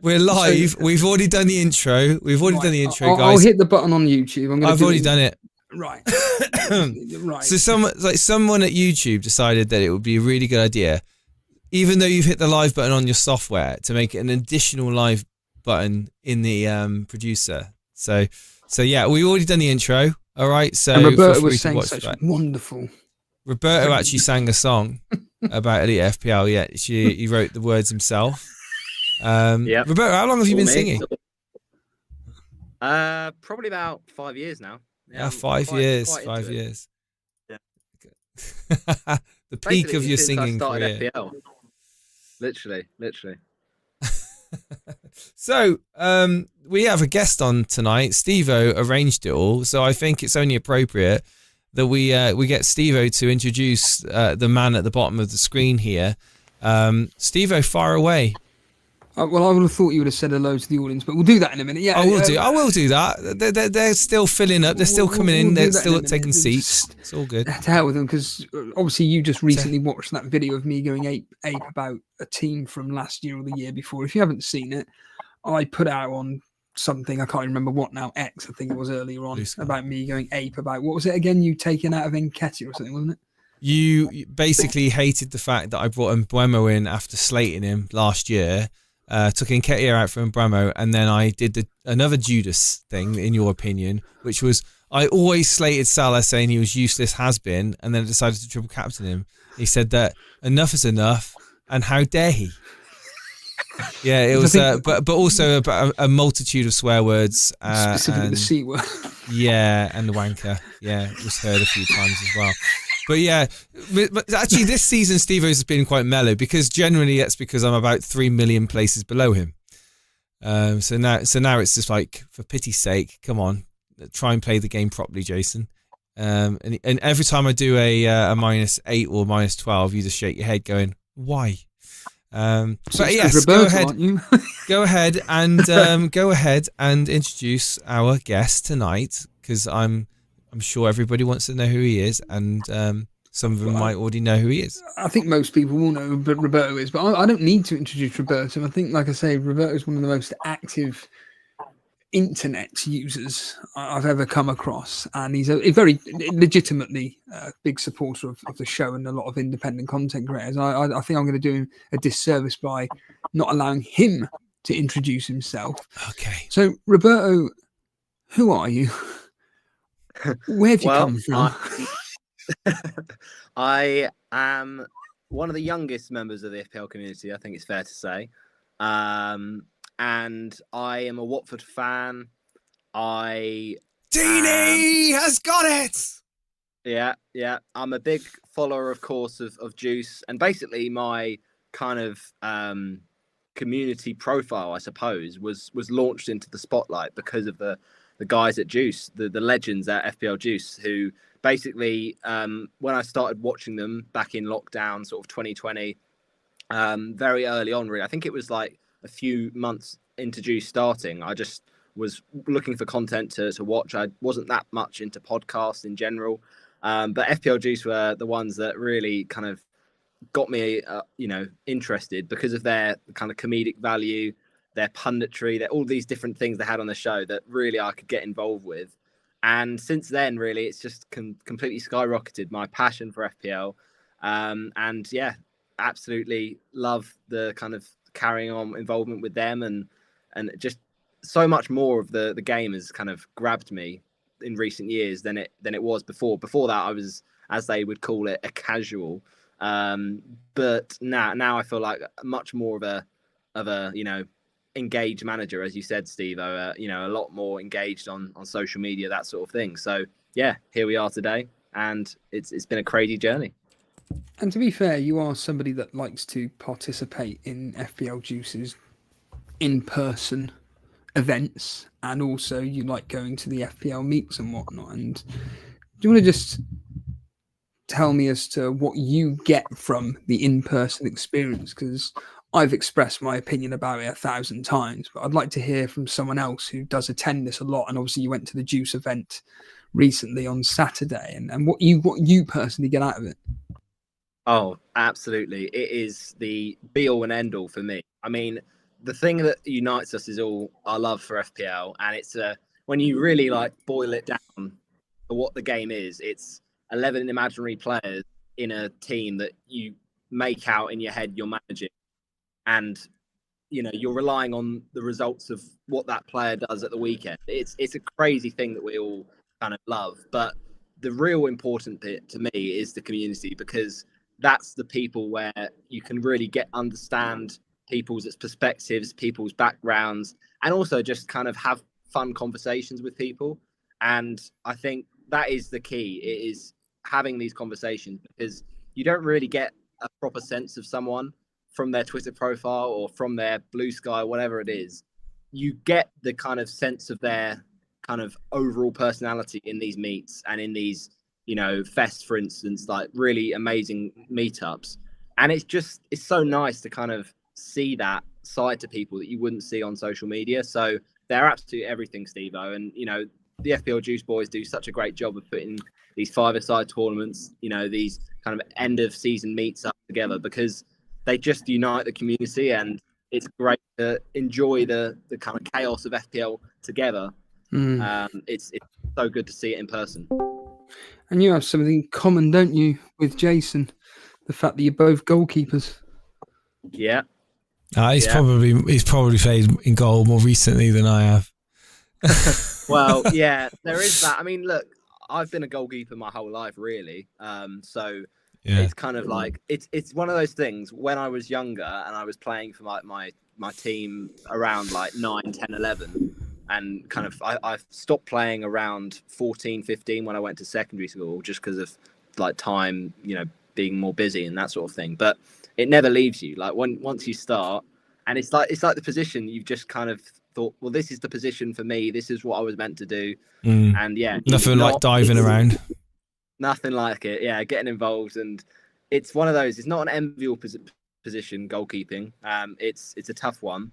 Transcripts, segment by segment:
We're live. We've already done the intro. Guys. I'll hit the button on YouTube. I've already done it. Right. Right. So someone at YouTube decided that it would be a really good idea, even though you've hit the live button on your software, to make it an additional live button in the producer. So yeah, we've already done the intro. All right. So and Roberto was saying such wonderful. Roberto actually sang a song about Elite FPL. Yeah, he wrote the words himself. Yep. Roberto, how long have you been singing? Probably about 5 years now. Yeah, 5 years. 5 years. Yeah. The peak of your singing career. FPL. Literally. So, we have a guest on tonight. Steve-O arranged it all, so I think it's only appropriate that we get Steve-O to introduce the man at the bottom of the screen here. Steve-O, fire away. Well, I would have thought you would have said hello to the audience, but we'll do that in a minute. Yeah, I will do that. They're still filling up. They're still coming in. They're still taking seats. It's all good. To hell with them, because obviously you just recently watched that video of me going ape about a team from last year or the year before. If you haven't seen it, I put out on something, I can't remember what now, X, I think it was earlier on, about me going ape about, what was it again, you taking out of Nketiah or something, wasn't it? You basically hated the fact that I brought Mbeumo in after slating him last year. Took Nketiah out from Bramo, and then I did another Judas thing, in your opinion, which was I always slated Salah, saying he was useless, has been, and then I decided to triple captain him. He said that enough is enough, and how dare he? Yeah, it was, but also a multitude of swear words. Specifically the C word. Yeah, and the wanker. Yeah, it was heard a few times as well. But yeah, but actually this season Steve-O's has been quite mellow, because generally that's because I'm about 3 million places below him. So now it's just like, for pity's sake, come on, try and play the game properly, Jason. And every time I do a -8 or -12, you just shake your head, going, why? But yes, Roberto, go ahead and introduce our guest tonight, because I'm sure everybody wants to know who he is, and some of them might already know who he is. I think most people will know who Roberto is, but I don't need to introduce Roberto. I think, like I say, Roberto is one of the most active internet users I've ever come across, and he's a very legitimately big supporter of the show and a lot of independent content creators. I think I'm going to do him a disservice by not allowing him to introduce himself. Okay. So, Roberto, who are you? Where have you come from? I am one of the youngest members of the FPL community, I think it's fair to say. And I am a Watford fan. Dini has got it! Yeah. I'm a big follower, of course, of Juice. And basically my kind of community profile, I suppose, was launched into the spotlight because of the guys at Juice, the legends at FPL Juice, who basically, when I started watching them back in lockdown, sort of 2020, very early on, really, I think it was like a few months into Juice starting, I just was looking for content to watch. I wasn't that much into podcasts in general, but FPL Juice were the ones that really kind of got me, interested, because of their kind of comedic value, their punditry, all these different things they had on the show that really I could get involved with. And since then, really, it's just completely skyrocketed my passion for FPL. And yeah, absolutely love the kind of carrying on involvement with them, and just so much more of the game has kind of grabbed me in recent years than it was before. Before that, I was, as they would call it, a casual. But now I feel like much more of a engaged manager, as you said, Steve. A lot more engaged on social media, that sort of thing. So yeah, here we are today, and it's been a crazy journey. And to be fair, you are somebody that likes to participate in FPL Juice's in-person events, and also you like going to the FPL meets and whatnot. And do you want to just tell me as to what you get from the in-person experience? Because I've expressed my opinion about it 1,000 times, but I'd like to hear from someone else who does attend this a lot. And obviously you went to the Juice event recently on Saturday, and what you personally get out of it. Oh, absolutely. It is the be all and end all for me. I mean, the thing that unites us is all our love for FPL, and it's when you really like boil it down for what the game is, it's 11 imaginary players in a team that you make out in your head you're managing, and you're relying on the results of what that player does at the weekend. It's a crazy thing that we all kind of love, but the real important bit to me is the community, because that's the people where you can really understand people's perspectives, people's backgrounds, and also just kind of have fun conversations with people. And I think that is the key. It is having these conversations, because you don't really get a proper sense of someone from their Twitter profile or from their Blue Sky, whatever it is. You get the kind of sense of their kind of overall personality in these meets and in these, fests, for instance, like really amazing meetups. And it's so nice to kind of see that side to people that you wouldn't see on social media. So they're absolutely everything, Steve-O. And, the FPL Juice boys do such a great job of putting these five-a-side tournaments, these kind of end of season meets up together, because they just unite the community, and it's great to enjoy the kind of chaos of FPL together. It's so good to see it in person. And you have something in common, don't you, with Jason? The fact that you're both goalkeepers. Yeah. He's probably played in goal more recently than I have. Well, yeah, there is that. I mean, look, I've been a goalkeeper my whole life, really. So it's kind of like it's one of those things. When I was younger and I was playing for my team around like 9, 10, 11, and kind of I stopped playing around 14, 15 when I went to secondary school, just because of like time, being more busy and that sort of thing. But it never leaves you. Like once you start, and it's like the position you've just kind of thought, well, this is the position for me. This is what I was meant to do. And nothing like diving around. Nothing like it. Yeah, getting involved, and it's one of those. It's not an enviable position, goalkeeping. It's a tough one,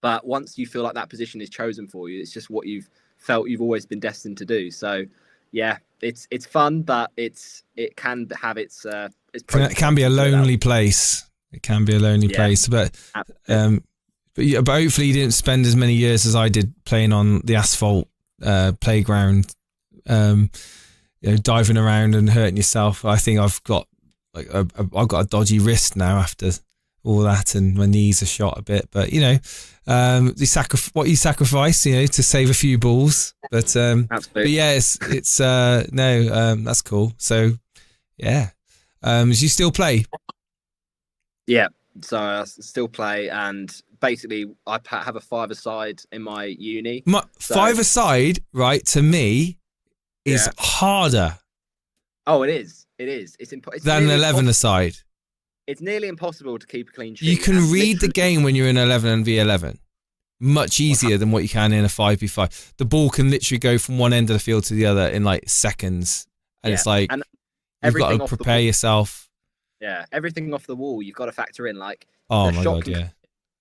but once you feel like that position is chosen for you, it's just what you've felt you've always been destined to do. So, yeah, it's fun, but it can have its. It can be a lonely place. It can be a lonely place, but hopefully you didn't spend as many years as I did playing on the asphalt playground, diving around and hurting yourself. I think I've got I've got a dodgy wrist now after all that, and my knees are shot a bit. But what you sacrifice, to save a few balls. But yeah, it's that's cool. So yeah, do you still play? Yeah, so I still play, and basically I have a five-a-side in my uni. Five-a-side, right, to me, is harder. Oh, it is. It is. It's than an 11-a-side. It's nearly impossible to keep a clean sheet. You can read the game when you're in 11 and v11 much easier than what you can in a 5v5. The ball can literally go from one end of the field to the other in like seconds, and it's like you've got to prepare yourself. Yeah, everything off the wall you've got to factor in. Like, oh my god,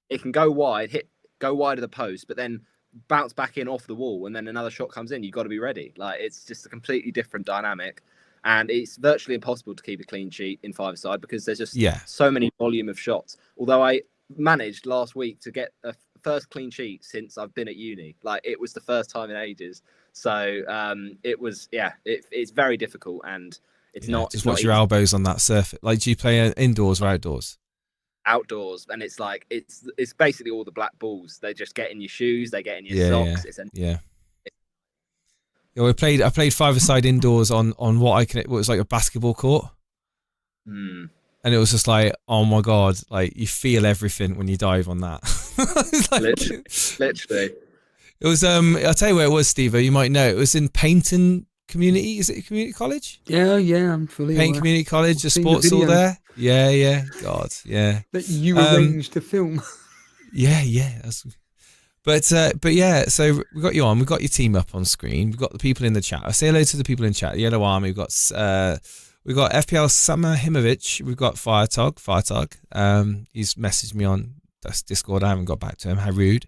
it can go wide of the post, but then bounce back in off the wall, and then another shot comes in. You've got to be ready. Like, it's just a completely different dynamic, and it's virtually impossible to keep a clean sheet in five-a-side, because there's just so many volume of shots. Although I managed last week to get a first clean sheet since I've been at uni. Like, it was the first time in ages. So it was it's very difficult, and it's not. Just watch your elbows on that surface. Like, do you play indoors or outdoors? Outdoors, and it's like it's basically all the black balls. They just get in your shoes, they get in your socks. I played five-a-side indoors on what was like a basketball court, and it was just like, oh my god, like you feel everything when you dive on that. Literally. It was I'll tell you where it was, Steve. You might know it was in Paynton Community. Is it a community college? Yeah, I'm fully Paynton Community College. The sports all there. Yeah. God, yeah. That you arranged to film. Yeah. But yeah. So we got you on. We've got your team up on screen. We've got the people in the chat. I say hello to the people in chat. The Yellow Army. We've got FPL Samahimovic. We've got Firetog. He's messaged me on Discord. I haven't got back to him. How rude.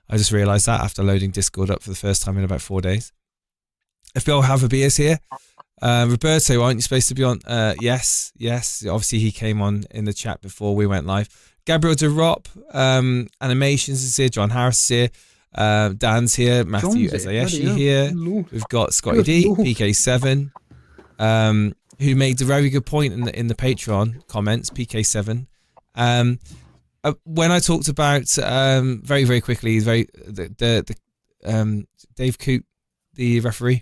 I just realised that after loading Discord up for the first time in about 4 days. FPL Have a Beers here. Roberto, aren't you supposed to be on? Yes. Obviously, he came on in the chat before we went live. Gabriel DeRop, Animations is here. John Harris is here. Dan's here. Matthew Azayeshi here. Lord. We've got Scotty D, Lord. PK7, who made a very good point in the Patreon comments. PK7. When I talked about very, very quickly, the Dave Coote, the referee.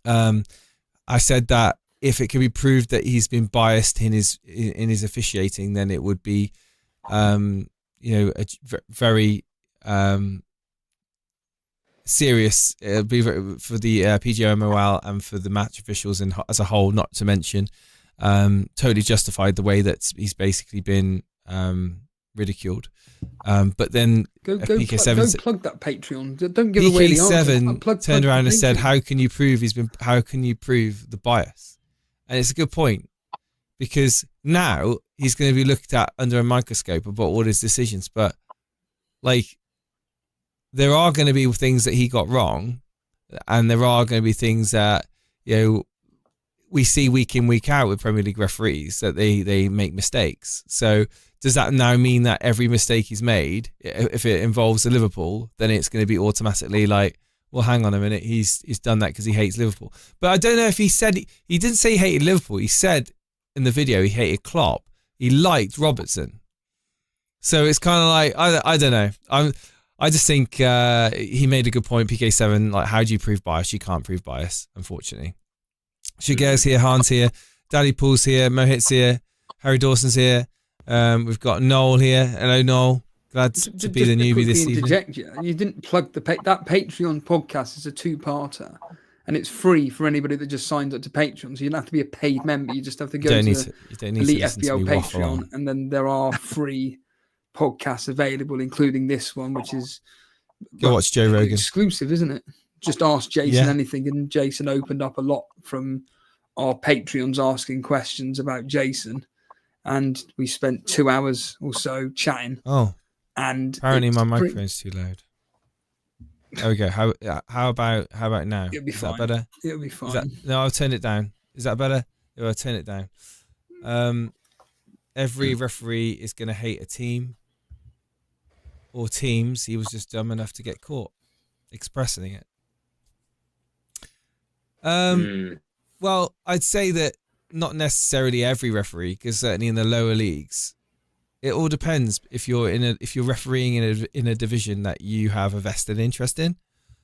I said that if it can be proved that he's been biased in his officiating, then it would be, a very serious. It'd be for the PGMOL and for the match officials as a whole. Not to mention, totally justified the way that he's basically been ridiculed. But then PK7 plug that Patreon. Don't give away the answer. PK7 turned around and said, "How can you prove the bias?" And it's a good point, because now he's going to be looked at under a microscope about all his decisions. But like, there are going to be things that he got wrong, and there are going to be things that we see week in, week out with Premier League referees, that they make mistakes. So does that now mean that every mistake he's made, if it involves a Liverpool, then it's going to be automatically like, well, hang on a minute, he's done that because he hates Liverpool? But I don't know if he didn't say he hated Liverpool. He said in the video he hated Klopp. He liked Robertson. So it's kind of like, I don't know. I just think he made a good point, PK7. Like, how do you prove bias? You can't prove bias, unfortunately. Shiger's here, Hans here, Daddy Paul's here, Mohit's here, Harry Dawson's here. We've got Noel here. Hello, Noel. Glad to be the newbie this evening. You didn't plug that Patreon podcast is a 2-parter, and it's free for anybody that just signs up to Patreon. So you don't have to be a paid member. You just have to go to Elite FPL Patreon, and then there are free podcasts available, including this one, which is watch Joe Rogan exclusive, isn't it? Just ask Jason anything, and Jason opened up a lot from our Patreons asking questions about Jason, and we spent 2 hours or so chatting. Oh. And apparently my microphone's too loud. There we go. How about now? It'll be Is fine. that better? It'll be fine. No, I'll turn it down. Is that better? Yeah, I'll turn it down. Every referee is going to hate a team or teams. He was just dumb enough to get caught expressing it. Well, I'd say that not necessarily every referee, because certainly in the lower leagues, it all depends if you're refereeing in a division that you have a vested interest in.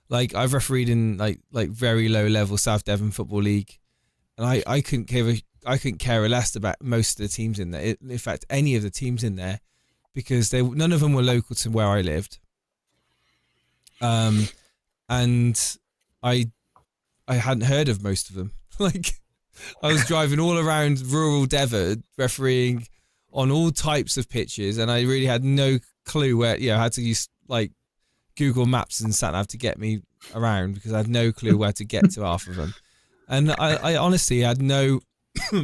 Like, I've refereed in like very low level South Devon Football League, and I couldn't care less about most of the teams in there. In fact, any of the teams in there, because none of them were local to where I lived. And I hadn't heard of most of them. Like, I was driving all around rural Devon refereeing on all types of pitches, and I really had no clue where. I had to use like Google Maps and sat nav to get me around, because I had no clue where to get to half of them. And I honestly had no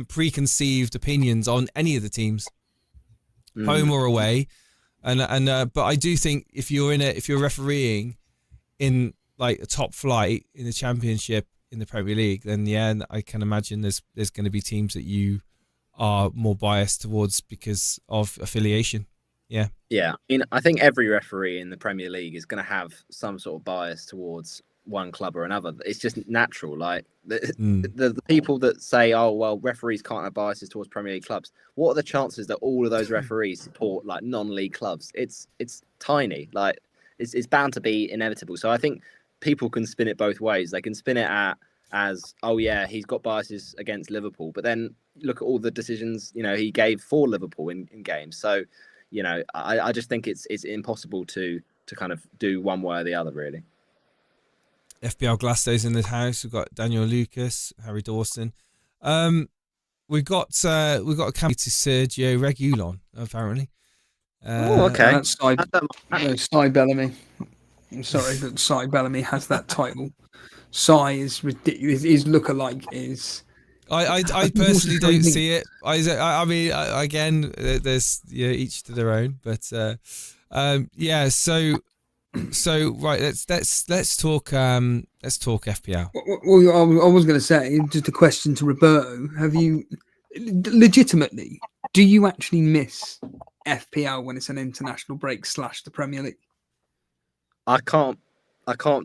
preconceived opinions on any of the teams, home or away. But I do think if you're refereeing in like a top flight in the Championship in the Premier League, then I can imagine there's going to be teams that you are more biased towards because of affiliation. Yeah. I think every referee in the Premier League is going to have some sort of bias towards one club or another. It's just natural. Like the people that say, "Oh, well, referees can't have biases towards Premier League clubs." What are the chances that all of those referees support like non-league clubs? It's tiny. Like it's bound to be inevitable. So I think people can spin it both ways. They can spin it as, "Oh yeah, he's got biases against Liverpool," but then look at all the decisions he gave for Liverpool in games. So I just think it's impossible to kind of do one way or the other, really. FPL Glasgow's in the house. We've got Daniel Lucas, Harry Dawson. We've got a cameo to Sergio Reguilon, apparently. Okay. That's Cy Bellamy. I'm sorry, but Cy Bellamy has that title. Cy is ridiculous. His lookalike is. I personally don't see it. I mean, again, there's each to their own. But So right, let's talk FPL. Well, I was going to say, just a question to Roberto: have you legitimately, Do you actually miss FPL when it's an international break / the Premier League? I can't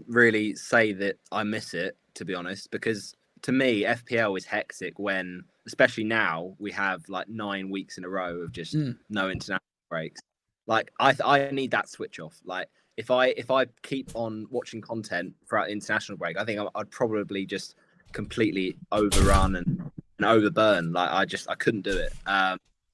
really say that I miss it, to be honest, because to me FPL is hectic when, especially now, we have like 9 weeks in a row of just no international breaks. Like I need that switch off. Like if I keep on watching content throughout the international break, I think I'd probably just completely overrun and overburn. Like I couldn't do it.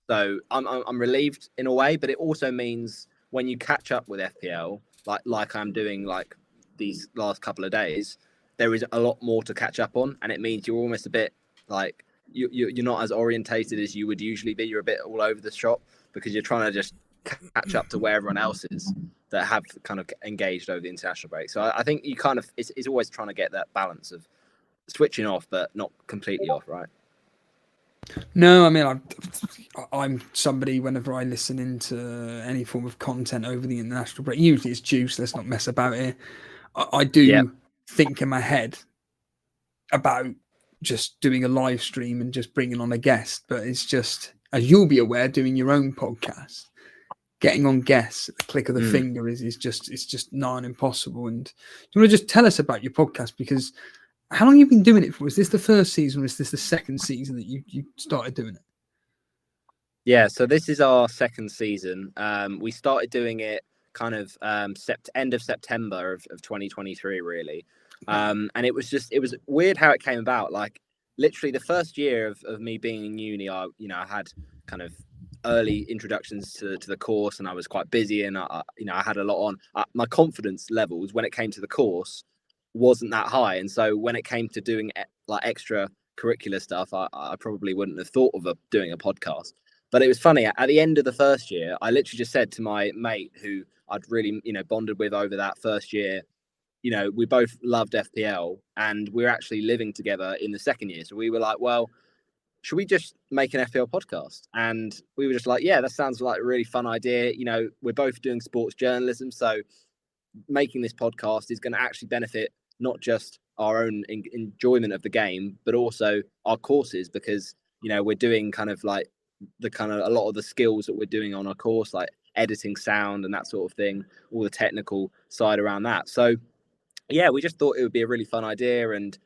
So I'm relieved in a way, but it also means when you catch up with FPL, like I'm doing like these last couple of days, there is a lot more to catch up on, and it means you're almost a bit like you're not as orientated as you would usually be. You're a bit all over the shop because you're trying to just catch up to where everyone else is that have kind of engaged over the international break. So I think you kind of it's always trying to get that balance of switching off but not completely off, right? No, I mean, I'm somebody, whenever I listen into any form of content over the international break, usually it's juice, let's not mess about here. I do think in my head about just doing a live stream and just bringing on a guest, but it's just, as you'll be aware, doing your own podcast, getting on guests at the click of the finger is just nigh on impossible. And do you want to just tell us about your podcast? Because how long have you been doing it for? Is this the first season or is this the second season that you started doing it? Yeah, so this is our second season. We started doing it kind of end of September of 2023, really. And it was weird how it came about. Like literally the first year of me being in uni, I had kind of early introductions to the course, and I was quite busy, and I had a lot on. My confidence levels when it came to the course wasn't that high, and so when it came to doing like extra curricular stuff, I probably wouldn't have thought of doing a podcast. But it was funny, at the end of the first year, I literally just said to my mate who I'd really bonded with over that first year, we both loved FPL and we were actually living together in the second year, so we were like, well, should we just make an FPL podcast? And we were just like, yeah, that sounds like a really fun idea. We're both doing sports journalism, so making this podcast is going to actually benefit not just our own enjoyment of the game, but also our courses, because we're doing kind of like a lot of the skills that we're doing on our course, like editing sound and that sort of thing, all the technical side around that. So yeah, we just thought it would be a really fun idea, and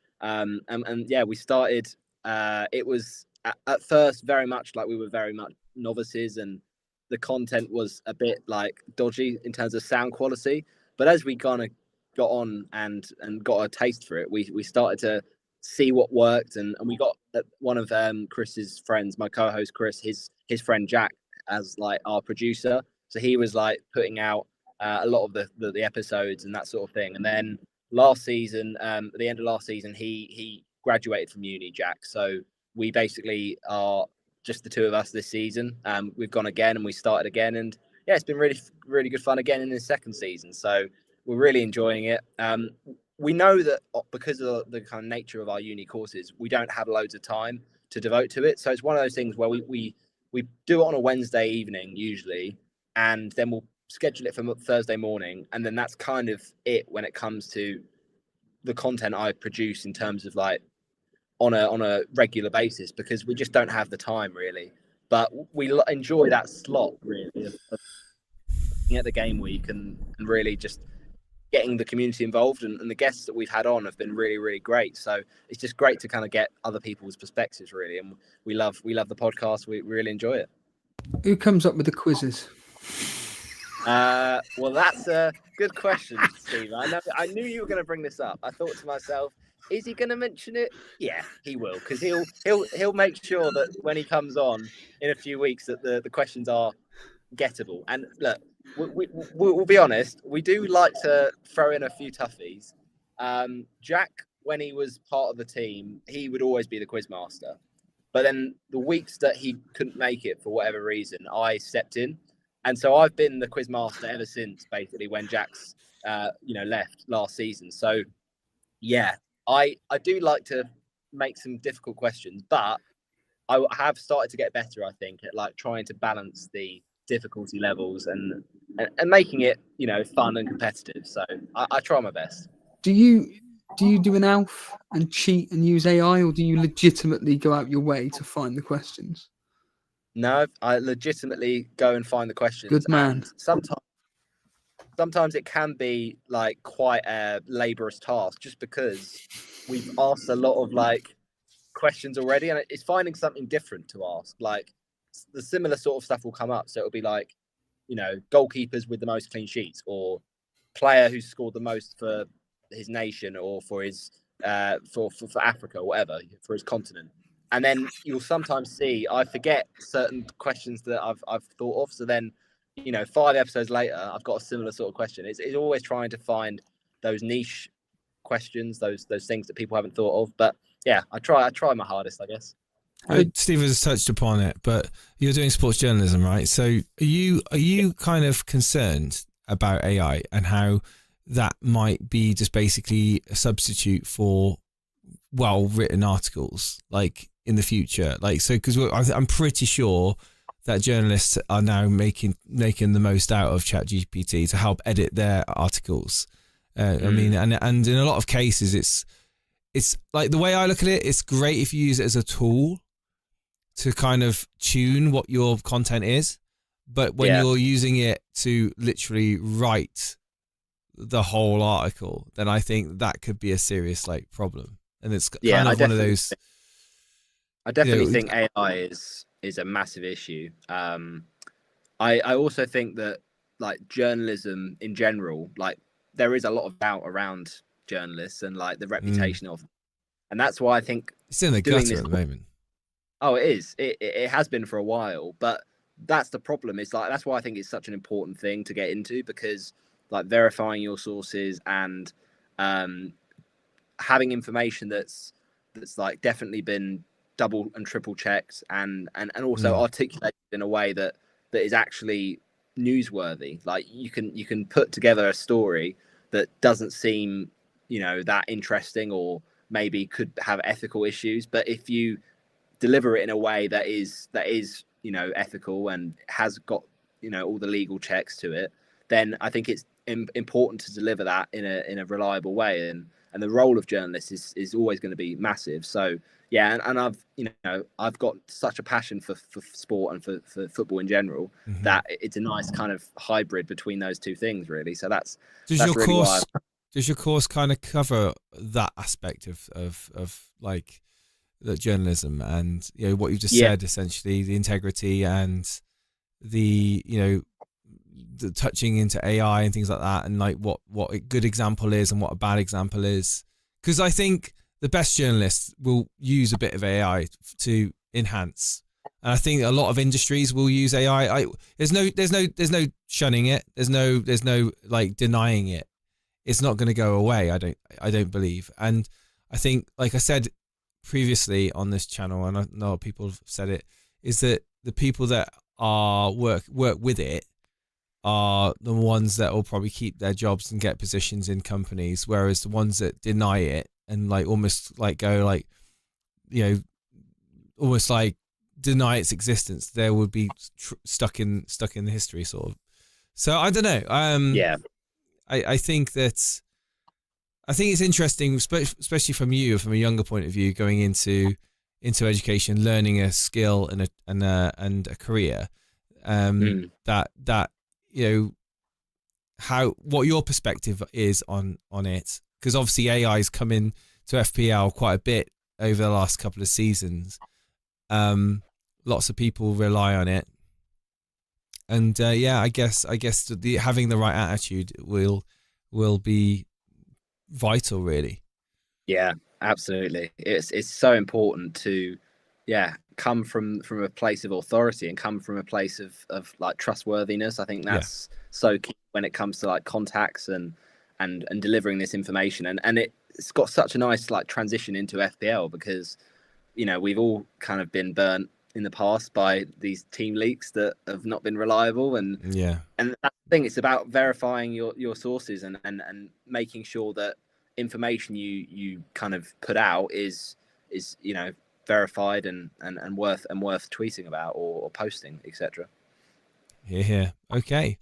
yeah, we started. It was at first very much like we were very much novices, and the content was a bit like dodgy in terms of sound quality. But as we kind of got on and got a taste for it, we started to see what worked, and we got one of Chris's friends, my co-host Chris, his friend Jack, as like our producer. So he was like putting out a lot of the episodes and that sort of thing. And then last season, at the end of last season, he graduated from uni, Jack. So we basically are just the two of us this season. We've gone again and we started again, and yeah, it's been really, really good fun again in the second season. So we're really enjoying it. We know that because of the kind of nature of our uni courses, we don't have loads of time to devote to it. So it's one of those things where we do it on a Wednesday evening usually, and then we'll schedule it for Thursday morning, and then that's kind of it when it comes to the content I produce in terms of like on a regular basis, because we just don't have the time really. But we enjoy that slot really of looking at the game week and really just getting the community involved, and the guests that we've had on have been really, really great. So it's just great to kind of get other people's perspectives really, and we love the podcast. We really enjoy it. Who comes up with the quizzes? Well, that's a good question, Steve. I knew you were going to bring this up. I thought to myself, is he going to mention it? Yeah, he will, because he'll make sure that when he comes on in a few weeks that the questions are gettable. And look, we'll be honest, we do like to throw in a few toughies. Jack, when he was part of the team, he would always be the quiz master. But then the weeks that he couldn't make it for whatever reason, I stepped in. And so I've been the quiz master ever since, basically, when Jack's left last season. So yeah, I do like to make some difficult questions, but I have started to get better, I think, at like trying to balance the difficulty levels and making it fun and competitive. So I try my best. Do you do an ALF and cheat and use AI, or do you legitimately go out your way to find the questions? No, I legitimately go and find the questions. Good man. And sometimes it can be like quite a laborious task, just because we've asked a lot of like questions already, and it's finding something different to ask. Like the similar sort of stuff will come up, so it'll be like, goalkeepers with the most clean sheets, or player who's scored the most for his nation, or for his for Africa, or whatever, for his continent. And then you'll sometimes see I forget certain questions that I've thought of. So then, 5 episodes later, I've got a similar sort of question. It's always trying to find those niche questions, those things that people haven't thought of. But yeah, I try my hardest, I guess. Steve has touched upon it, but you're doing sports journalism, right? So are you kind of concerned about AI and how that might be just basically a substitute for well-written articles, like in the future? Like, so because I'm pretty sure that journalists are now making the most out of ChatGPT to help edit their articles. I mean, and in a lot of cases, it's like, the way I look at it, it's great if you use it as a tool to kind of tune what your content is, but when you're using it to literally write the whole article, then I think that could be a serious problem. And it's kind of one of those. I definitely think AI is a massive issue. I also think that like journalism in general, like there is a lot of doubt around journalists and like the reputation of them. And that's why I think it's in the gutter at the moment. Oh, it is. It has been for a while, but that's the problem. It's like, that's why I think it's such an important thing to get into, because like verifying your sources and having information that's like definitely been double and triple checked and also articulated in a way that is actually newsworthy. Like you can put together a story that doesn't seem, that interesting, or maybe could have ethical issues, but if you deliver it in a way that is ethical and has got all the legal checks to it, then I think it's important to deliver that in a reliable way, and the role of journalists is always going to be massive. So yeah, and I've got such a passion for sport and for football in general, that it's a nice kind of hybrid between those two things, really. So that's does your course kind of cover that aspect of like the journalism and what you've just said, essentially the integrity and the the touching into AI and things like that, and like what a good example is and what a bad example is? Because I think the best journalists will use a bit of AI to enhance, and I think a lot of industries will use AI. There's no shunning it. There's no like denying it. It's not going to go away. I don't believe. And I think, like I said previously on this channel, and I know people have said it, is that the people that are work with it are the ones that will probably keep their jobs and get positions in companies, whereas the ones that deny it and like almost like go like almost like deny its existence, there would be stuck in the history sort of. So I don't know. I think it's interesting, especially from a younger point of view, going into education, learning a skill and a career. That what your perspective is on it, because obviously AI has come in to FPL quite a bit over the last couple of seasons. Lots of people rely on it, and I guess having the right attitude will be vital, really. Yeah, absolutely. It's so important to come from a place of authority and come from a place of like trustworthiness. I think that's so key when it comes to like contacts and delivering this information, and it's got such a nice like transition into FPL, because we've all kind of been burnt in the past by these team leaks that have not been reliable, and that's the thing. It's about verifying your sources and making sure that information you kind of put out is verified and worth tweeting about or posting, etc. Yeah. Okay.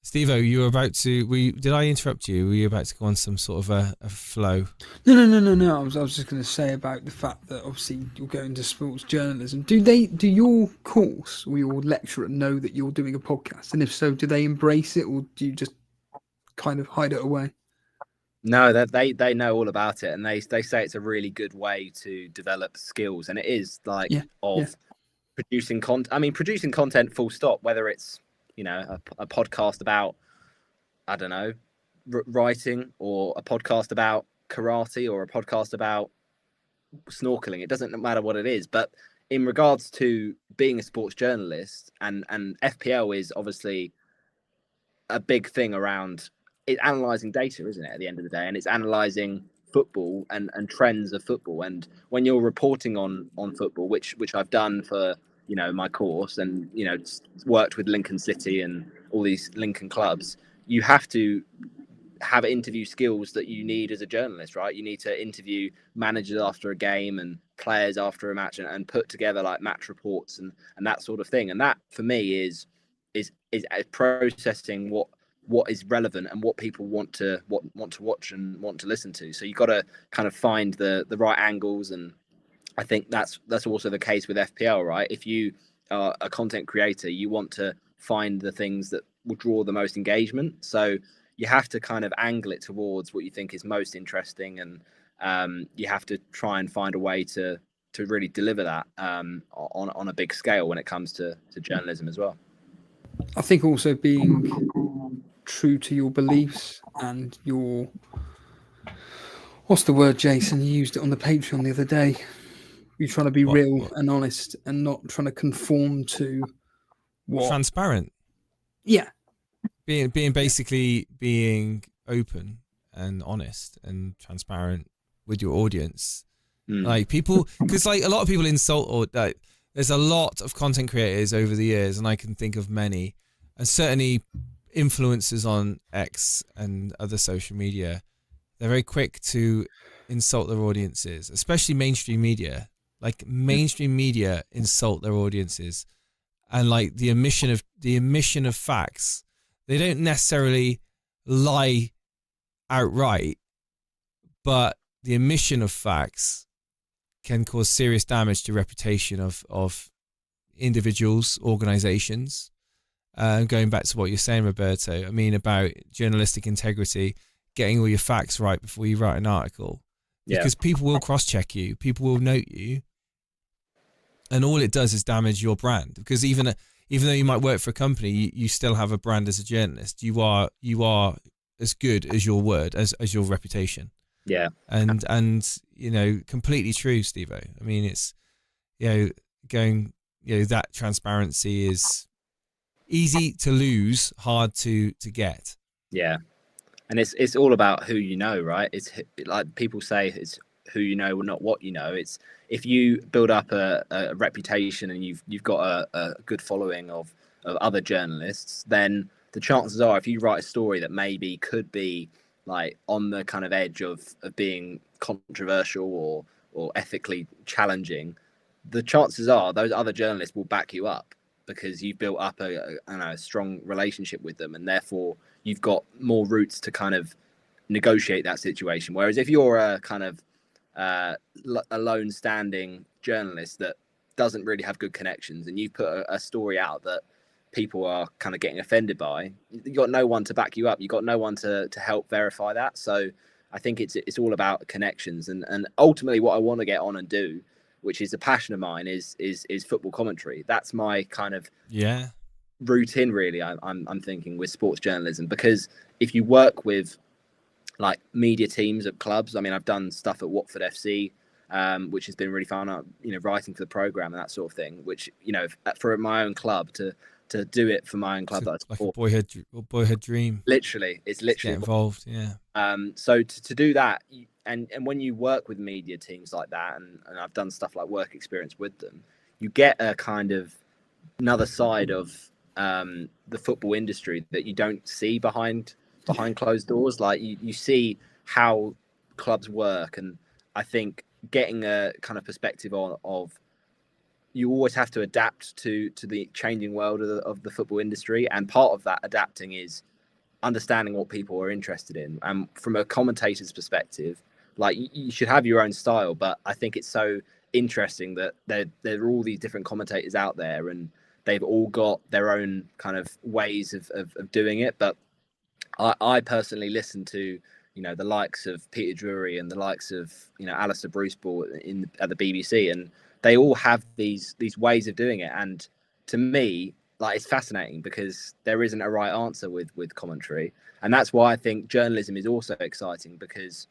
Steve-O, you were about to. Did I interrupt you? Were you about to go on some sort of a flow? No. I was just going to say about the fact that obviously you're going to sports journalism. Do your course or your lecturer know that you're doing a podcast? And if so, do they embrace it, or do you just kind of hide it away? No, that they know all about it, and they say it's a really good way to develop skills, and it is producing content. I mean, producing content, full stop. Whether it's a podcast about, I don't know, writing, or a podcast about karate, or a podcast about snorkeling. It doesn't matter what it is. But in regards to being a sports journalist, and FPL is obviously a big thing around it, analysing data, isn't it, at the end of the day? And it's analysing football and trends of football. And when you're reporting on football, which I've done for my course, and worked with Lincoln City and all these Lincoln clubs, you have to have interview skills that you need as a journalist, right? You need to interview managers after a game and players after a match, and put together like match reports and that sort of thing. And that for me is processing what is relevant and what people want to watch and want to listen to. So you've got to kind of find the right angles, and I think that's also the case with FPL, right? If you are a content creator, you want to find the things that will draw the most engagement. So you have to kind of angle it towards what you think is most interesting, and you have to try and find a way to really deliver that on a big scale when it comes to journalism as well. I think also being true to your beliefs and your, what's the word, Jason? You used it on the Patreon the other day. You're trying to be real and honest, and not trying to conform to what. Transparent. Yeah. Being open and honest and transparent with your audience. Like people, because like a lot of people insult, or there's a lot of content creators over the years, and I can think of many, and certainly influencers on X and other social media. They're very quick to insult their audiences, especially mainstream media. Like mainstream media insult their audiences, and like the omission of facts. They don't necessarily lie outright, but the omission of facts can cause serious damage to reputation of individuals, organizations. Going back to what you're saying, Roberto, I mean, about journalistic integrity, getting all your facts right before you write an article. Yeah. Because people will cross-check you, people will note you, and all it does is damage your brand. Because even though you might work for a company, you still have a brand as a journalist. You are as good as your word, as your reputation. Yeah. And completely true, Steve-O. I mean, it's that transparency is easy to lose, hard to get. Yeah. And it's all about who you know, right? It's like people say, it's who you know, not what you know. It's if you build up a reputation and you've got a good following of other journalists, then the chances are, if you write a story that maybe could be like on the kind of edge of being controversial or ethically challenging, the chances are those other journalists will back you up, because you've built up a strong relationship with them, and therefore you've got more routes to kind of negotiate that situation. Whereas if you're a kind of a lone standing journalist that doesn't really have good connections, and you put a story out that people are kind of getting offended by, you've got no one to back you up. You've got no one to help verify that. So I think it's all about connections, and ultimately what I want to get on and do, which is a passion of mine, is football commentary. That's my kind of route in, really. I'm thinking with sports journalism, because if you work with like media teams at clubs, I mean, I've done stuff at Watford FC, which has been really fun. Writing for the program and that sort of thing. Which for my own club to do it for my own club, that's like a boyhood dream. Literally, it's literally get involved. Yeah. So to do that, and when you work with media teams like that, and I've done stuff like work experience with them, you get a kind of another side of the football industry that you don't see behind closed doors. Like you see how clubs work, and I think getting a kind of perspective of you always have to adapt to the changing world of the football industry, and part of that adapting is understanding what people are interested in. And from a commentator's perspective, like you should have your own style, but I think it's so interesting that there are all these different commentators out there, and they've all got their own kind of ways of doing it. But I personally listen to, the likes of Peter Drury and the likes of, Alistair Bruceball at the BBC, and they all have these ways of doing it. And to me, like, it's fascinating because there isn't a right answer with commentary. And that's why I think journalism is also exciting, because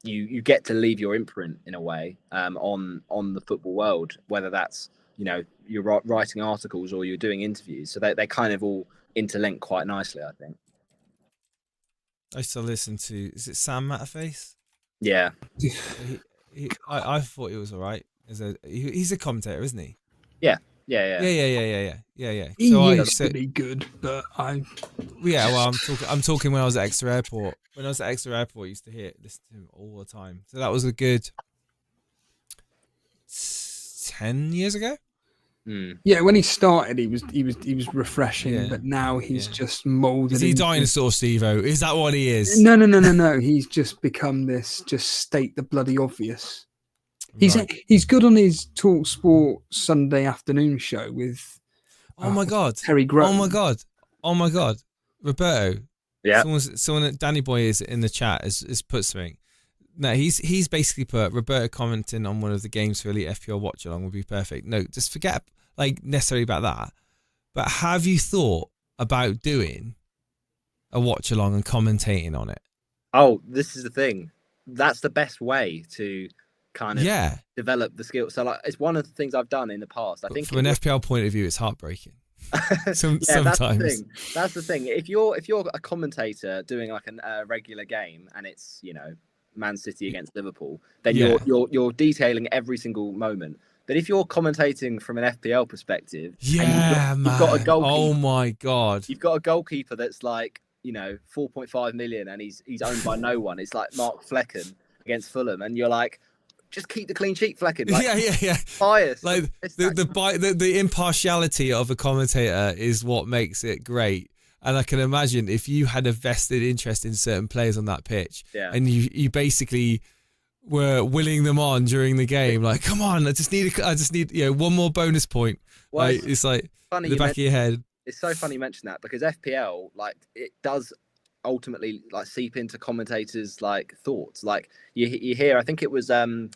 you get to leave your imprint in a way on the football world, whether that's, you're writing articles or you're doing interviews. So they kind of all interlink quite nicely, I think. I used to listen to, is it Sam Matterface? Yeah. I thought he was all right. He's a commentator, isn't he? Yeah. He used to be good, but I'm talking when I was at Exeter Airport. When I was at Exeter Airport, I used to listen to him all the time. So that was a good 10 years ago. Yeah, when he started, he was refreshing, but now he's just molded. Is he dinosaur, Steve-O? Is that what he is? No. He's just become this. Just state the bloody obvious. He's good on his Talk Sport Sunday afternoon show with. Oh my God, Terry Grown. Oh my God, Roberto. Yeah. Someone Danny Boy is in the chat has put something. No, he's basically put Roberto commenting on one of the games for Elite FPL watch along would be perfect. No, just forget necessarily about that. But have you thought about doing a watch along and commentating on it? Oh, this is the thing. That's the best way to kind of develop the skill. So it's one of the things I've done in the past. I think from an FPL point of view, it's heartbreaking. Sometimes that's the thing. If you're a commentator doing like a regular game and it's Man City against Liverpool, then you're detailing every single moment. But if you're commentating from an FPL perspective, you've got a goalkeeper. Oh my God, you've got a goalkeeper that's like 4.5 million and he's owned by no one. It's like Mark Flecken against Fulham, and you're like, just keep the clean sheet, Flecken. Bias. Like the impartiality of a commentator is what makes it great. And I can imagine if you had a vested interest in certain players on that pitch, and you basically were willing them on during the game, like, come on, I just need one more bonus point. Well, it's like funny the back of your head. It's so funny you mention that, because FPL, like, it does ultimately like seep into commentators' like thoughts. Like you hear, I think it was the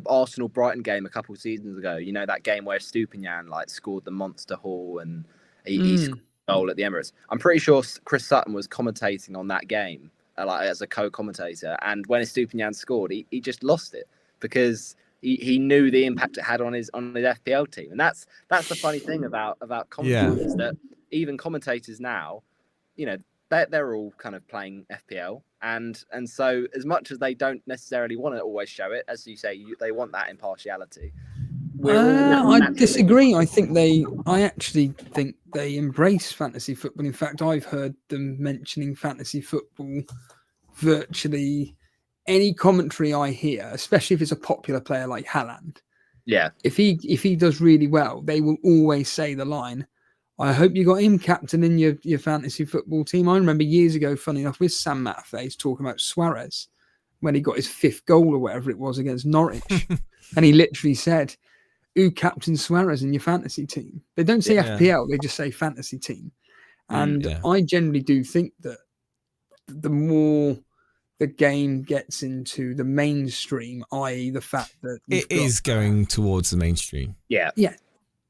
Arsenal Brighton game a couple of seasons ago. That game where Stupinian like scored the monster haul and he scored a goal at the Emirates. I'm pretty sure Chris Sutton was commentating on that game as a co-commentator, and when Stupinian scored, he just lost it because he knew the impact it had on his FPL team. And that's the funny thing about commentators, that even commentators now, they're all kind of playing FPL, and so as much as they don't necessarily want to always show it, as you say, they want that impartiality. I disagree. I actually think they embrace fantasy football. In fact, I've heard them mentioning fantasy football virtually any commentary I hear, especially if it's a popular player like Haaland. Yeah. If he does really well, they will always say the line, I hope you got him captain in your fantasy football team. I remember years ago, funny enough, with Sam Matterface talking about Suarez when he got his 5th goal or whatever it was against Norwich. And he literally said, who captains Suarez in your fantasy team? They don't say FPL, they just say fantasy team. And I generally do think that the more the game gets into the mainstream, i.e. the fact that it is going towards the mainstream. Yeah. Yeah.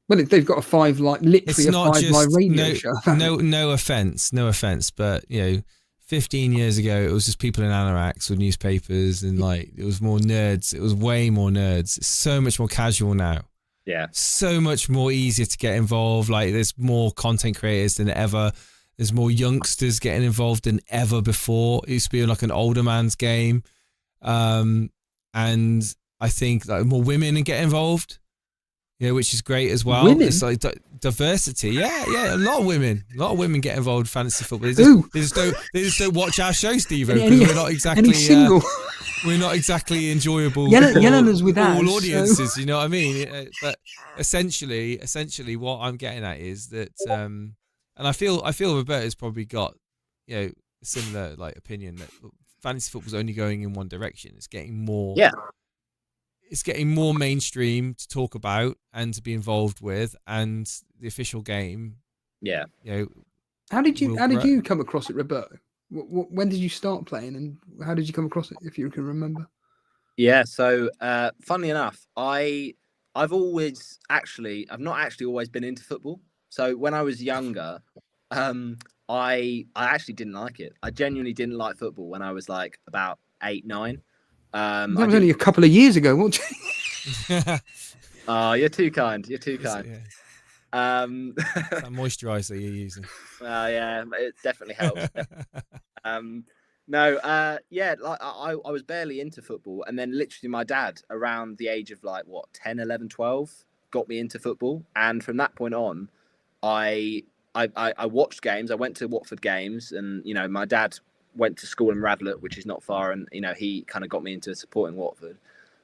Well, they've got a 5-line, literally a 5-line radio show. No offense, but 15 years ago, it was just people in anoraks with newspapers, and like it was more nerds. It was way more nerds. It's so much more casual now. Yeah. So much more easier to get involved. Like there's more content creators than ever. There's more youngsters getting involved than ever before. It used to be like an older man's game. And I think like more women get involved. Which is great as well. Women? It's like diversity. Yeah. A lot of women get involved in fantasy football. They just don't watch our show, Steve, because we're not exactly single. We're not exactly enjoyable. Yelena's with all audiences. So. You know what I mean? But essentially, what I'm getting at is that, and I feel Roberto's probably got a similar like opinion that fantasy football's only going in one direction. It's getting more. Yeah. It's getting more mainstream to talk about and to be involved with, and the official game. Yeah. How did you come across it, Roberto? When did you start playing, and how did you come across it, if you can remember? Yeah. So, funnily enough, I've not actually always been into football. So when I was younger, I actually didn't like it. I genuinely didn't like football when I was like about 8, 9. That was only a couple of years ago, wasn't it? Oh, you're too kind. You're too kind. Yeah. That moisturizer you're using. Yeah, it definitely helps. Like I was barely into football, and then literally my dad, around the age of like 10, 11, 12, got me into football, and from that point on, I watched games. I went to Watford games, and my dad went to school in Radlett, which is not far, and he kind of got me into supporting Watford.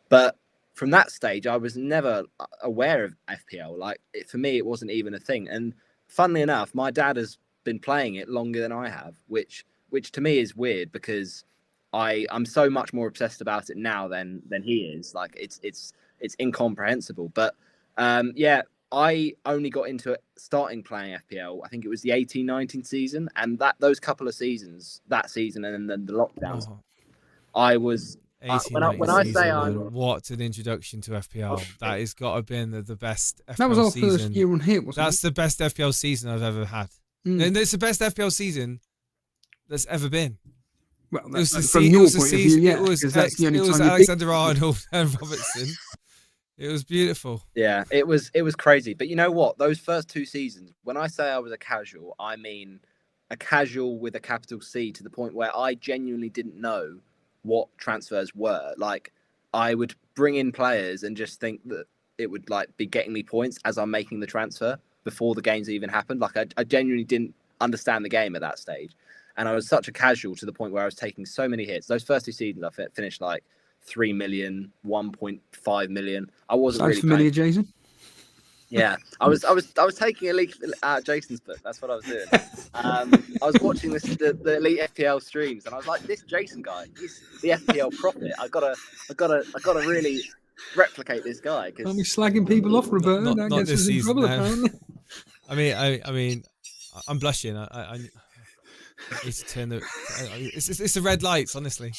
But from that stage, I was never aware of FPL. Like for me, it wasn't even a thing. And funnily enough, my dad has been playing it longer than I have, which to me is weird because I'm so much more obsessed about it now than he is. Like it's incomprehensible. But I only got into it starting playing FPL. I think it was the 18-19 season, and those couple of seasons, that season and then the lockdowns, I was. When I say what an introduction to FPL. That has got to have been the best FPL season. That was our first year on here, wasn't it? That's the best FPL season I've ever had. And it's the best FPL season that's ever been. Well, from your point of view, yeah. It was Alexander Arnold and Robertson. It was beautiful. Yeah, it was crazy. But you know what? Those first 2 seasons, when I say I was a casual, I mean a casual with a capital C, to the point where I genuinely didn't know what transfers were. Like, I would bring in players and just think that it would like be getting me points as I'm making the transfer before the games even happened. Like, I genuinely didn't understand the game at that stage, and I was such a casual to the point where I was taking so many hits. Those first 2 seasons, I finished like 3 million, 1.5 million. I wasn't Sounds really familiar, playing. Jason. Yeah, I was taking Elite Jason's book. That's what I was doing. I was watching the Elite FPL streams, and I was like, this Jason guy, he's the FPL prophet. I gotta really replicate this guy. Can't be slagging people off, Roberto. Not this season. Trouble, I mean, I'm blushing. I need to turn the. It's the red lights, honestly.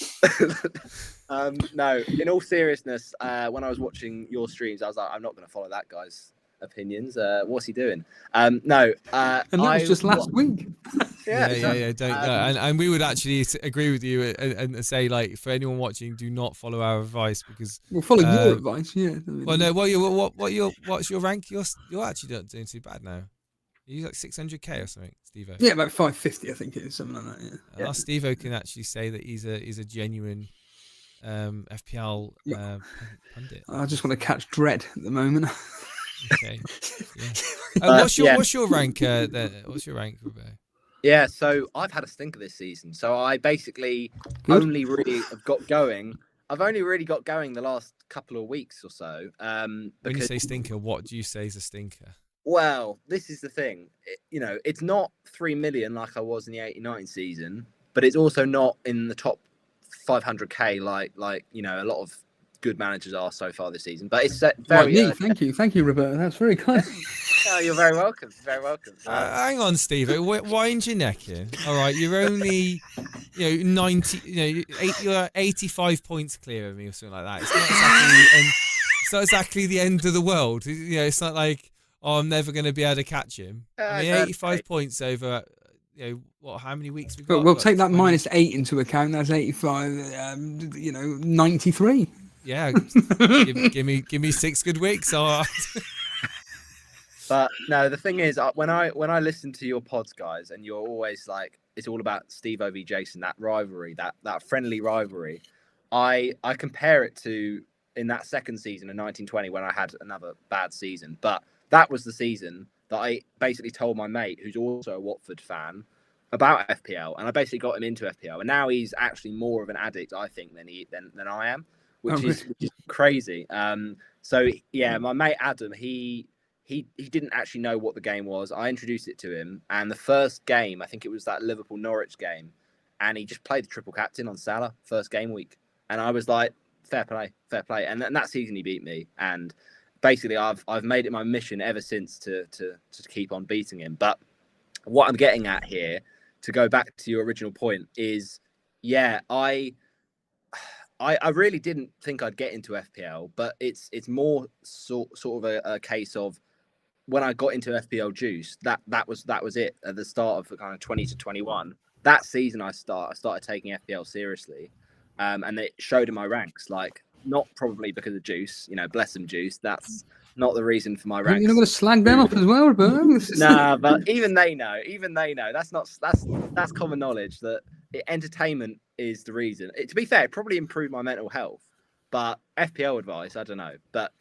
No, in all seriousness, when I was watching your streams, I was like, I'm not going to follow that guy's opinions. What's he doing? And that was just last week. Yeah. Don't. And we would actually agree with you and say, like, for anyone watching, do not follow our advice, because we'll follow your advice. Yeah. Well, no. What's your rank? You're actually not doing too bad now. You like 600k or something, Steve-O? Yeah, about 550, I think it is, something like that. Yeah. Steve-O can actually say that he's a genuine FPL pundit. I just want to catch dread at the moment. Okay. Yeah. What's your rank? What's your rank, Roberto? Yeah, so I've had a stinker this season. So I basically only really got going. I've only really got going the last couple of weeks or so. When you say stinker, what do you say is a stinker? Well, this is the thing. It's not 3 million like I was in the 89 season, but it's also not in the top 500k like a lot of good managers are so far this season. But it's very. Thank you, Roberto. That's very kind. Oh, you're very welcome. Very welcome. Hang on, Steve. Wind your neck here. All right, you're only 90. You're 85 points clear of me or something like that. It's not exactly the end of the world. It's not like, oh, I'm never going to be able to catch him. 85 points over, how many weeks we've got? We'll take that -8 into account. That's 85, 93. Yeah, give me 6 good weeks. But no, the thing is, when I listen to your pods, guys, and you're always like, it's all about Steve-O v Jason, that rivalry, that friendly rivalry. I compare it to in that second season in 1920 when I had another bad season, but that was the season that I basically told my mate, who's also a Watford fan, about FPL, and I basically got him into FPL, and now he's actually more of an addict, I think, than I am, which is crazy. So yeah, my mate Adam, he didn't actually know what the game was. I introduced it to him, and the first game, I think it was that Liverpool Norwich game, and he just played the triple captain on Salah first game week, and I was like, fair play. And that season he beat me, and basically I've made it my mission ever since to keep on beating him. But what I'm getting at here, to go back to your original point, is I really didn't think I'd get into FPL, but it's more sort of a case of when I got into FPL Juice, that was it at the start of kind of 20 to 21. That season I started taking FPL seriously, and it showed in my ranks. Like, not probably because of Juice, bless him, Juice. That's not the reason for my ranks. You're not going to slag them off as well, Roberto? Nah, but even they know. That's common knowledge that entertainment is the reason. To be fair, it probably improved my mental health, but FPL advice, I don't know. But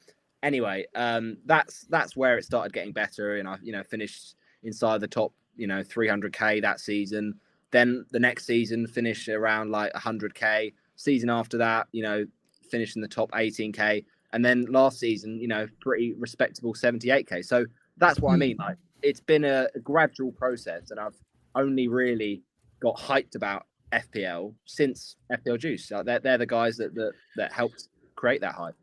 anyway, that's where it started getting better, and I finished inside the top 300k that season. Then the next season finished around like 100k. Season after that, finished in the top 18k, and then last season, pretty respectable 78k. So that's what I mean. Like, it's been a gradual process, and I've only really got hyped about FPL since FPL Juice. They're the guys that helped create that hype.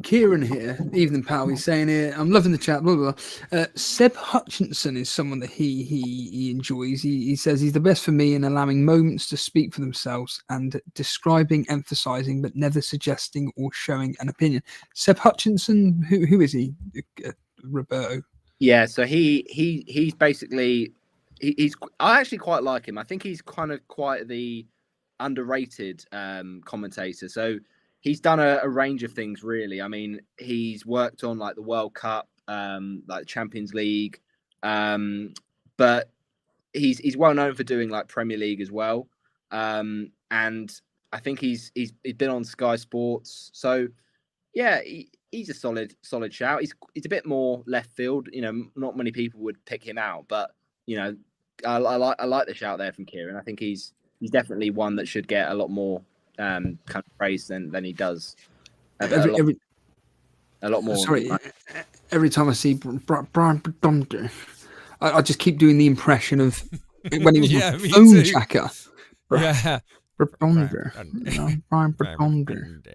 Kieran here, evening pal, he's saying here, I'm loving the chat, blah, blah, blah. Seb Hutchinson is someone that he enjoys. He says he's the best for me in allowing moments to speak for themselves and describing, emphasizing, but never suggesting or showing an opinion. Seb Hutchinson, who is he? Roberto. Yeah, so he's basically, I actually quite like him. I think he's kind of quite the underrated commentator. So he's done a range of things, really. I mean, he's worked on like the World Cup, like Champions League, but he's well known for doing like Premier League as well. And I think he's been on Sky Sports. So yeah, he's a solid shout. He's a bit more left field. Not many people would pick him out, but I like the shout there from Kieran. I think he's definitely one that should get a lot more kind of praise than he does. A lot more. Sorry, every time I see Brian Badonder, I just keep doing the impression of when he was on phone tracker. Yeah, Brian Badonder.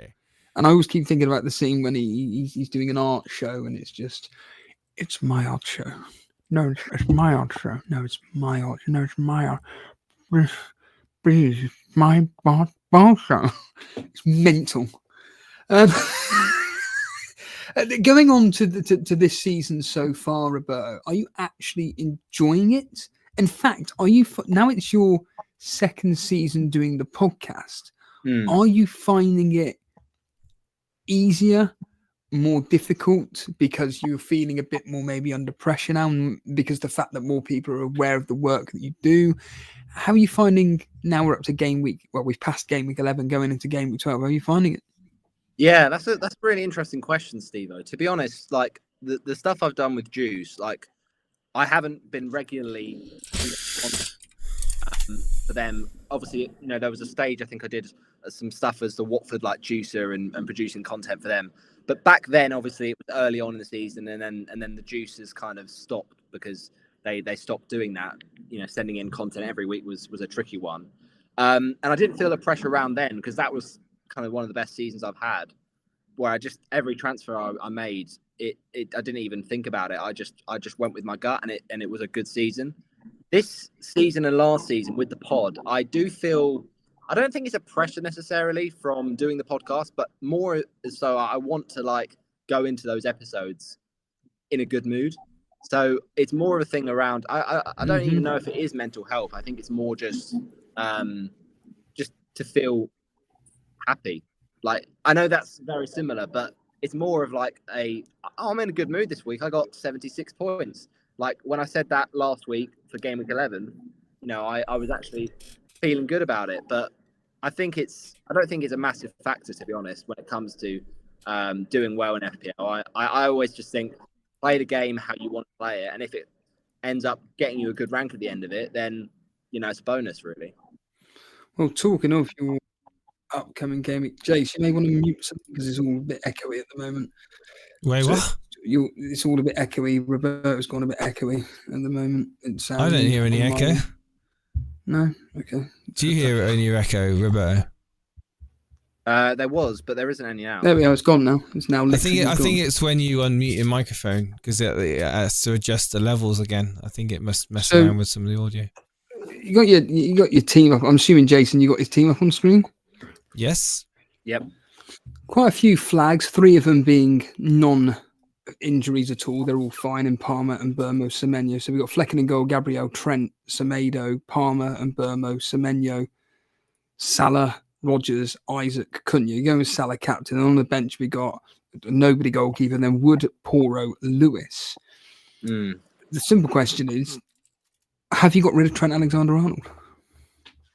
And I always keep thinking about the scene when he's doing an art show, and it's my art show. No, it's my art show. No, it's my art. No, it's my art. Please, my art show. It's mental. Going on to this season so far, Roberto, are you actually enjoying it? In fact, are you now? It's your second season doing the podcast. Are you finding it easier, more difficult, because you're feeling a bit more maybe under pressure now, because the fact that more people are aware of the work that you do? How are you finding now we're up to game week? Well, we've passed game week 11, going into game week 12. How are you finding it? Yeah, that's a really interesting question, Steve-O. To be honest, like the stuff I've done with Juice, like I haven't been regularly for them. Obviously, there was a stage I think I did some stuff as the Watford like juicer and producing content for them. But back then, obviously, it was early on in the season, and then the juicers kind of stopped because they stopped doing that. Sending in content every week was a tricky one. And I didn't feel the pressure around then, because that was kind of one of the best seasons I've had, where I just, every transfer I made, I didn't even think about it. I just went with my gut, and it was a good season. This season and last season with the pod, I don't think it's a pressure necessarily from doing the podcast, but more so I want to like go into those episodes in a good mood. So it's more of a thing around, I don't even know if it is mental health. I think it's more just to feel happy. Like, I know that's very similar, but it's more of like I'm in a good mood this week. I got 76 points. Like when I said that last week for game week 11, I was actually feeling good about it. But I don't think it's a massive factor, to be honest, when it comes to doing well in FPL. I always just think, play the game how you want to play it, and if it ends up getting you a good rank at the end of it, then it's a bonus, really. Well, talking of your upcoming game, Jace, you may want to mute something because it's all a bit echoey at the moment. Wait, what? It's all a bit echoey. Roberto's gone a bit echoey at the moment. I don't hear any echo. No? Okay. Do you hear only your echo, Roberto? There was, but there isn't any now. There we go. It's gone now. It's now literally I think gone. it's when you unmute your microphone because it has to adjust the levels again. I think it must mess So- around with some of the audio. You got your team up. I'm assuming, Jason, you got his team up on screen? Yes. Yep. Quite a few flags, 3 of them being non-injuries at all. They're all fine in Palmer and Burmo, Semenyo. So we've got Flecken in goal, Gabriel, Trent, Semedo, Palmer and Burmo, Semenyo, Salah, Rogers, Isaac, Cunha. You're going with Salah captain. And on the bench, we got nobody goalkeeper, and then Wood, Poro, Lewis. Mm. The simple question is, have you got rid of Trent Alexander-Arnold?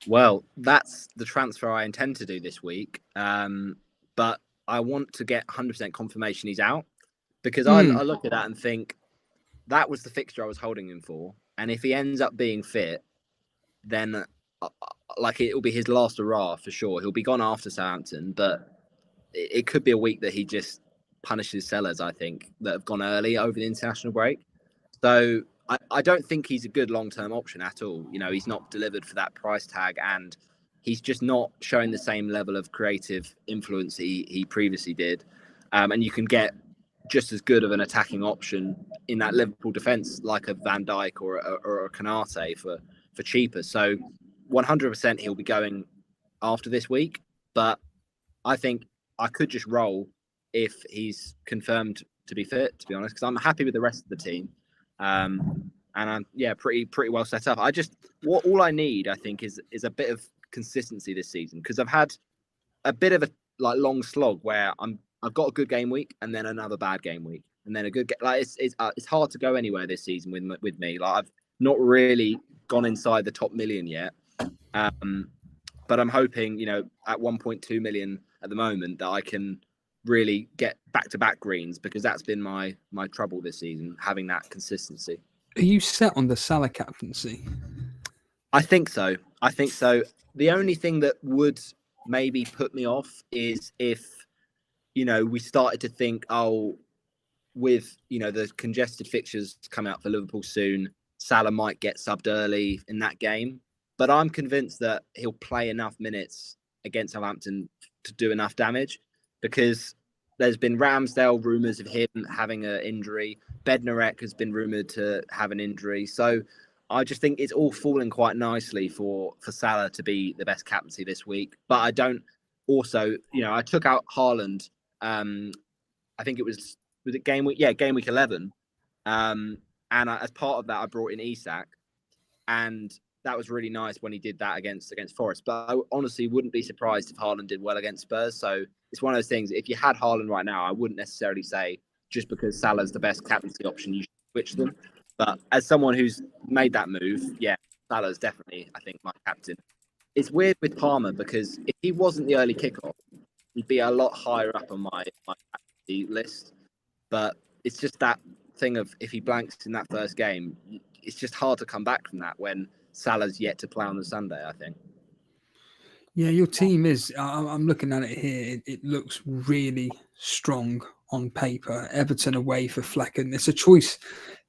Well, that's the transfer I intend to do this week. But I want to get 100% confirmation he's out because I look at that and think that was the fixture I was holding him for. And if he ends up being fit, then like it will be his last hurrah for sure. He'll be gone after Southampton, but it could be a week that he just punishes sellers, I think, that have gone early over the international break. So I don't think he's a good long-term option at all. You know, he's not delivered for that price tag and he's just not showing the same level of creative influence he previously did. And you can get just as good of an attacking option in that Liverpool defence like a Van Dijk or a Konate for cheaper. So 100% he'll be going after this week. But I think I could just roll if he's confirmed to be fit, to be honest, because I'm happy with the rest of the team. And I'm pretty well set up. All I need, I think, is a bit of consistency this season because I've had a bit of a long slog where I've got a good game week and then another bad game week and then a good it's hard to go anywhere this season with me. Like I've not really gone inside the top million yet, but I'm hoping at 1.2 million at the moment that I can really get back-to-back greens because that's been my trouble this season, having that consistency. Are you set on the Salah captaincy? I think so. The only thing that would maybe put me off is if, we started to think, with, the congested fixtures coming out for Liverpool soon, Salah might get subbed early in that game. But I'm convinced that he'll play enough minutes against Southampton to do enough damage because there's been Ramsdale rumours of him having an injury. Bednarek has been rumoured to have an injury. So I just think it's all falling quite nicely for Salah to be the best captaincy this week. But I don't also, I took out Haaland. I think it was it game week? Yeah, game week 11. And as part of that, I brought in Isak. And that was really nice when he did that against Forest. But I honestly wouldn't be surprised if Haaland did well against Spurs. So it's one of those things. If you had Haaland right now, I wouldn't necessarily say just because Salah's the best captaincy option, you should switch them. But as someone who's made that move, yeah, Salah's definitely, I think, my captain. It's weird with Palmer because if he wasn't the early kickoff, he'd be a lot higher up on my captaincy list. But it's just that thing of if he blanks in that first game, it's just hard to come back from that when Salah's yet to play on the Sunday, I think. Yeah, your team is. I'm looking at it here. It looks really strong on paper. Everton away for Flecken. It's a choice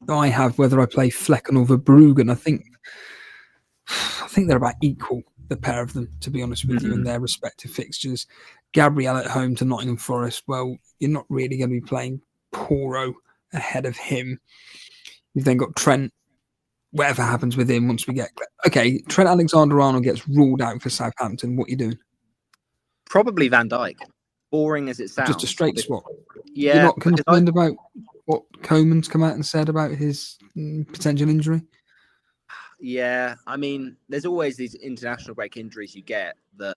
that I have whether I play Flecken or Verbruggen. I think they're about equal, the pair of them, to be honest with you, in their respective fixtures. Gabriel at home to Nottingham Forest. Well, you're not really going to be playing Poro ahead of him. You've then got Trent. Whatever happens with him once we get... Okay, Trent Alexander-Arnold gets ruled out for Southampton. What are you doing? Probably Van Dijk. Boring as it sounds. Just a straight swap. Yeah. You're not concerned about what Coman's come out and said about his potential injury? Yeah, I mean, there's always these international break injuries you get that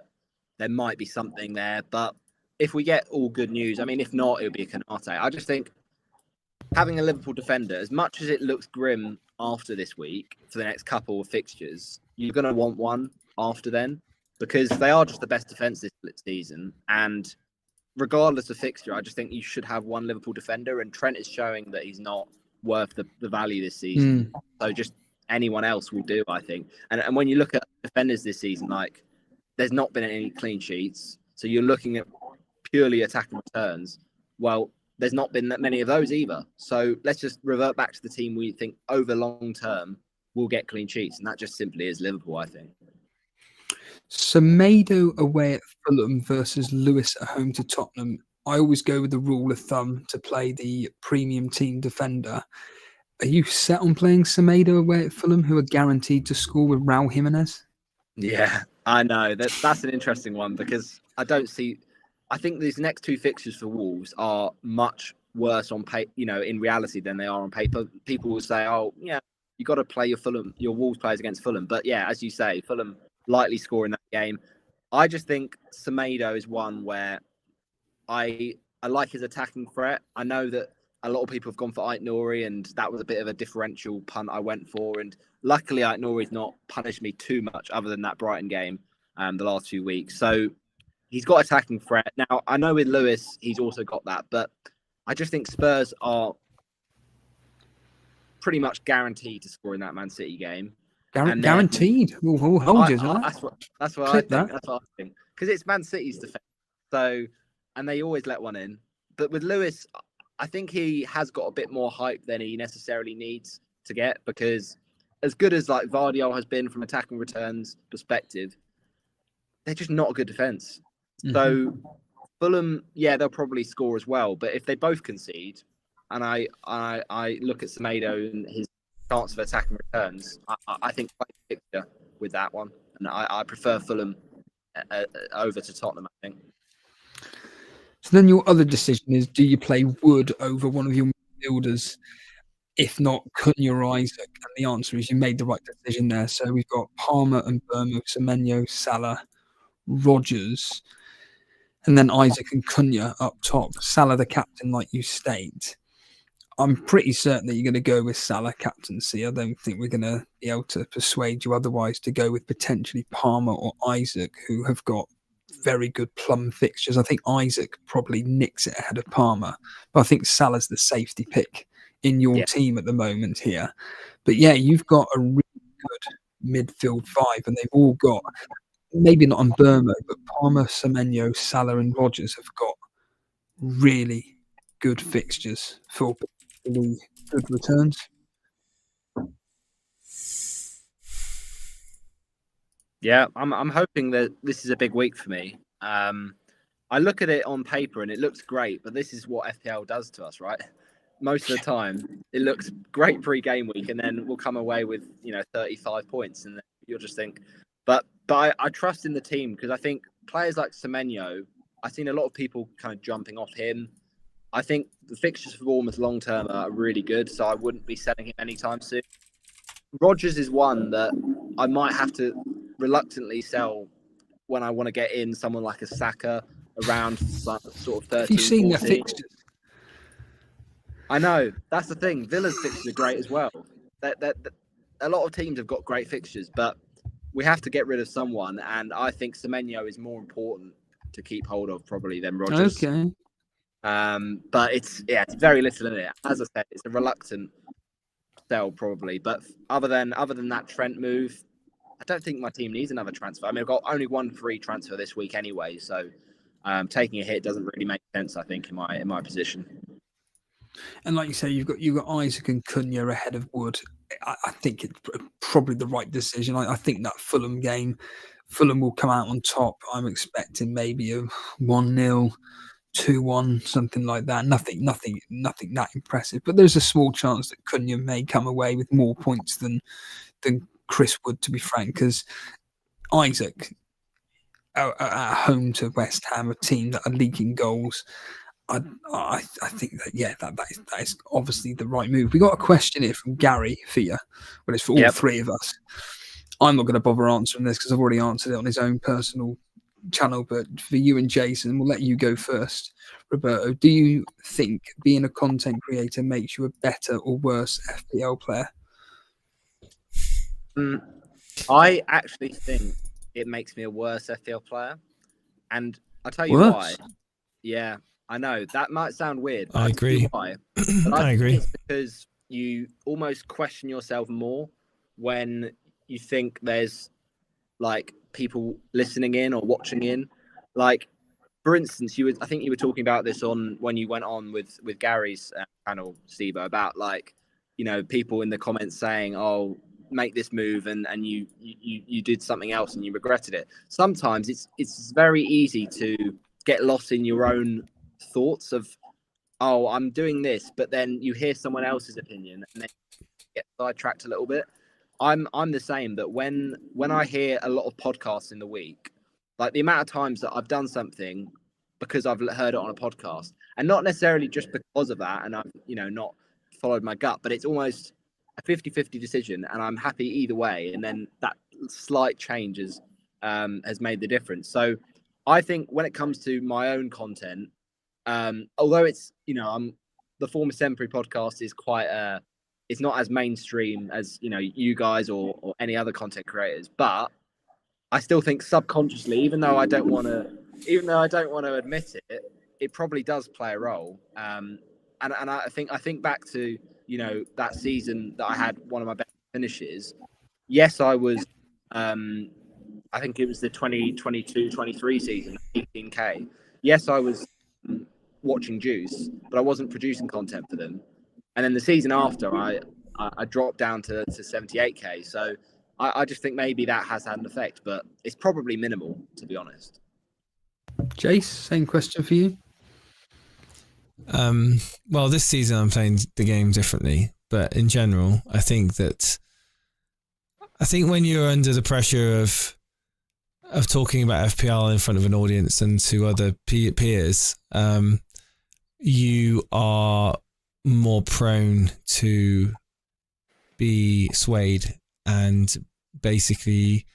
there might be something there. But if we get all good news, I mean, if not, it'll be a Konate. I just think having a Liverpool defender, as much as it looks grim after this week for the next couple of fixtures, you're going to want one after then because they are just the best defence this season. And regardless of fixture, I just think you should have one Liverpool defender. And Trent is showing that he's not worth the value this season. So just anyone else will do, I think. And when you look at defenders this season, like there's not been any clean sheets. So you're looking at purely attacking returns. Well, there's not been that many of those either. So let's just revert back to the team we think over long term will get clean sheets, and that just simply is Liverpool, I think. Semedo away at Fulham versus Lewis at home to Tottenham. I always go with the rule of thumb to play the premium team defender. Are you set on playing Semedo away at Fulham, who are guaranteed to score with Raul Jimenez? Yeah, I know. That's an interesting one because I think these next two fixtures for Wolves are much worse on in reality than they are on paper. People will say, "Oh, yeah, you got to play your Wolves players against Fulham." But yeah, as you say, Fulham lightly score in that game. I just think Semedo is one where I like his attacking threat. I know that a lot of people have gone for Ait-Nouri, and that was a bit of a differential punt I went for. And luckily, Ait-Nouri's not punished me too much other than that Brighton game the last 2 weeks. So he's got attacking threat. Now, I know with Lewis, he's also got that. But I just think Spurs are pretty much guaranteed to score in that Man City game. Guaranteed. We'll hold you. That's what I think. That's what I think. Because it's Man City's defense. So, and they always let one in. But with Lewis, I think he has got a bit more hype than he necessarily needs to get, because as good as like Vardiol has been from attacking returns perspective, they're just not a good defense. Mm-hmm. So Fulham, yeah, they'll probably score as well. But if they both concede, and I look at Semedo and his chance of attacking returns, I think quite a picture with that one. And I prefer Fulham over to Tottenham, I think. So then your other decision is, do you play Wood over one of your midfielders? If not, Cunha or Isaac? And the answer is you made the right decision there. So we've got Palmer and Burmo, Semenyo, Salah, Rodgers, and then Isaac and Cunha up top. Salah the captain, like you state. I'm pretty certain that you're going to go with Salah captaincy. I don't think we're going to be able to persuade you otherwise to go with potentially Palmer or Isaac, who have got very good plum fixtures. I think Isaac probably nicks it ahead of Palmer, but I think Salah's the safety pick in your team at the moment here. But yeah, you've got a really good midfield five, and they've all got, maybe not on Burmo, but Palmer, Semenyo, Salah and Rodgers have got really good fixtures for particularly good returns. Yeah, I'm hoping that this is a big week for me. I look at it on paper and it looks great, but this is what FPL does to us, right? Most of the time, it looks great pre-game week, and then we'll come away with 35 points, and then you'll just think. But I trust in the team, because I think players like Semenyo, I've seen a lot of people kind of jumping off him. I think the fixtures for Bournemouth long term are really good, so I wouldn't be selling him anytime soon. Rodgers is one that I might have to reluctantly sell when I want to get in someone like a Saka around sort of 13. Have you seen their fixtures? I know, that's the thing. Villa's fixtures are great as well. That a lot of teams have got great fixtures, but we have to get rid of someone, and I think Semenyo is more important to keep hold of probably than Rodgers. Okay. But it's very little in it. As I said, it's a reluctant sell probably. But other than that Trent move, I don't think my team needs another transfer. I mean, I've got only one free transfer this week anyway, so taking a hit doesn't really make sense, I think, in my position. And like you say, you've got Isaac and Cunha ahead of Wood. I think it's probably the right decision. I think that Fulham game, Fulham will come out on top. I'm expecting maybe a 1-0. 2-1, something like that. Nothing that impressive. But there's a small chance that Cunha may come away with more points than Chris Wood, to be frank, because Isaac at home to West Ham, a team that are leaking goals. I think that is obviously the right move. We got a question here from Gary Thier, but it's for all three of us. I'm not going to bother answering this because I've already answered it on his own personal channel, but for you and Jason, we'll let you go first. Roberto, do you think being a content creator makes you a better or worse FPL player? I actually think it makes me a worse FPL player, and I'll tell you why. Yeah, I know that might sound weird. I agree. Why? But I agree. It's because you almost question yourself more when you think there's like people listening in or watching in. Like, for instance, I think you were talking about this on when you went on with Gary's channel, Steve, about like, people in the comments saying, "Oh, make this move and you did something else and you regretted it. Sometimes it's very easy to get lost in your own thoughts of, oh, I'm doing this, but then you hear someone else's opinion and then you get sidetracked a little bit. I'm the same, that when I hear a lot of podcasts in the week, like the amount of times that I've done something because I've heard it on a podcast, and not necessarily just because of that, and I've not followed my gut, but it's almost a 50-50 decision, and I'm happy either way. And then that slight change has made the difference. So I think when it comes to my own content, although it's the Former Sempre podcast is quite it's not as mainstream as you guys or any other content creators, but I still think subconsciously, even though I don't want to admit it, it probably does play a role. And I think back to that season that I had one of my best finishes. Yes, I was. I think it was the 2022-23 season, 18K. Yes, I was watching Juice, but I wasn't producing content for them. And then the season after, I dropped down to 78K. So I just think maybe that has had an effect, but it's probably minimal, to be honest. Jace, same question for you. Well, this season I'm playing the game differently, but in general, I think when you're under the pressure of talking about FPL in front of an audience and to other peers, you are more prone to be swayed and basically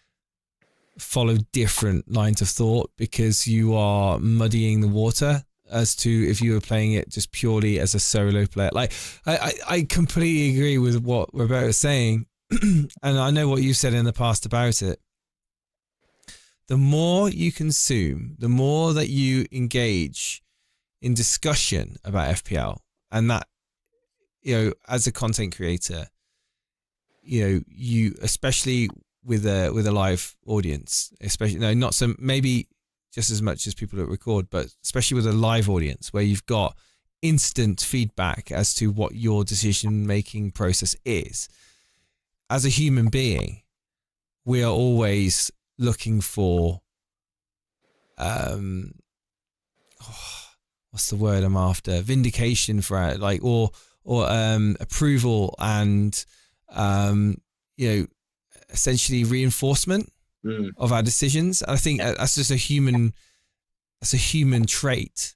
follow different lines of thought, because you are muddying the water as to if you were playing it just purely as a solo player. Like I completely agree with what Roberto is saying, and I know what you said in the past about it. The more you consume, the more that you engage in discussion about FPL, and that as a content creator, you especially with a live audience, especially not so maybe just as much as people that record, but especially with a live audience where you've got instant feedback as to what your decision-making process is. As a human being, we are always looking for, what's the word I'm after? Vindication for it, like, or approval and, essentially reinforcement of our decisions. I think that's just a human trait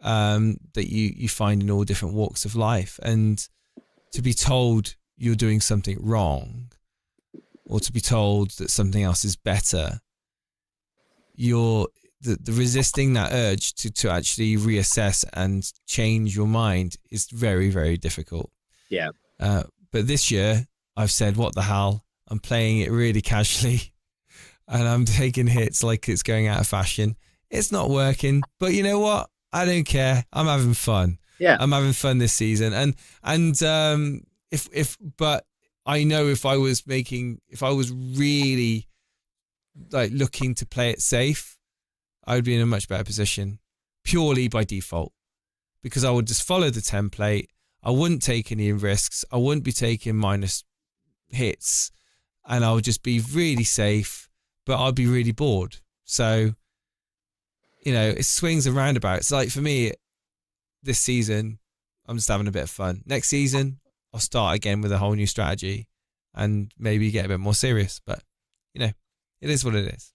that you find in all different walks of life. And to be told you're doing something wrong, or to be told that something else is better, the resisting that urge to actually reassess and change your mind is very, very difficult. Yeah. But this year I've said, what the hell? I'm playing it really casually and I'm taking hits like it's going out of fashion. It's not working, but you know what? I don't care. I'm having fun. Yeah. I'm having fun this season. But I know if I was really like looking to play it safe, I would be in a much better position purely by default, because I would just follow the template. I wouldn't take any risks. I wouldn't be taking minus hits, and I would just be really safe, but I'd be really bored. So, it swings and roundabouts. Like for me, this season, I'm just having a bit of fun. Next season, I'll start again with a whole new strategy and maybe get a bit more serious. But, it is what it is.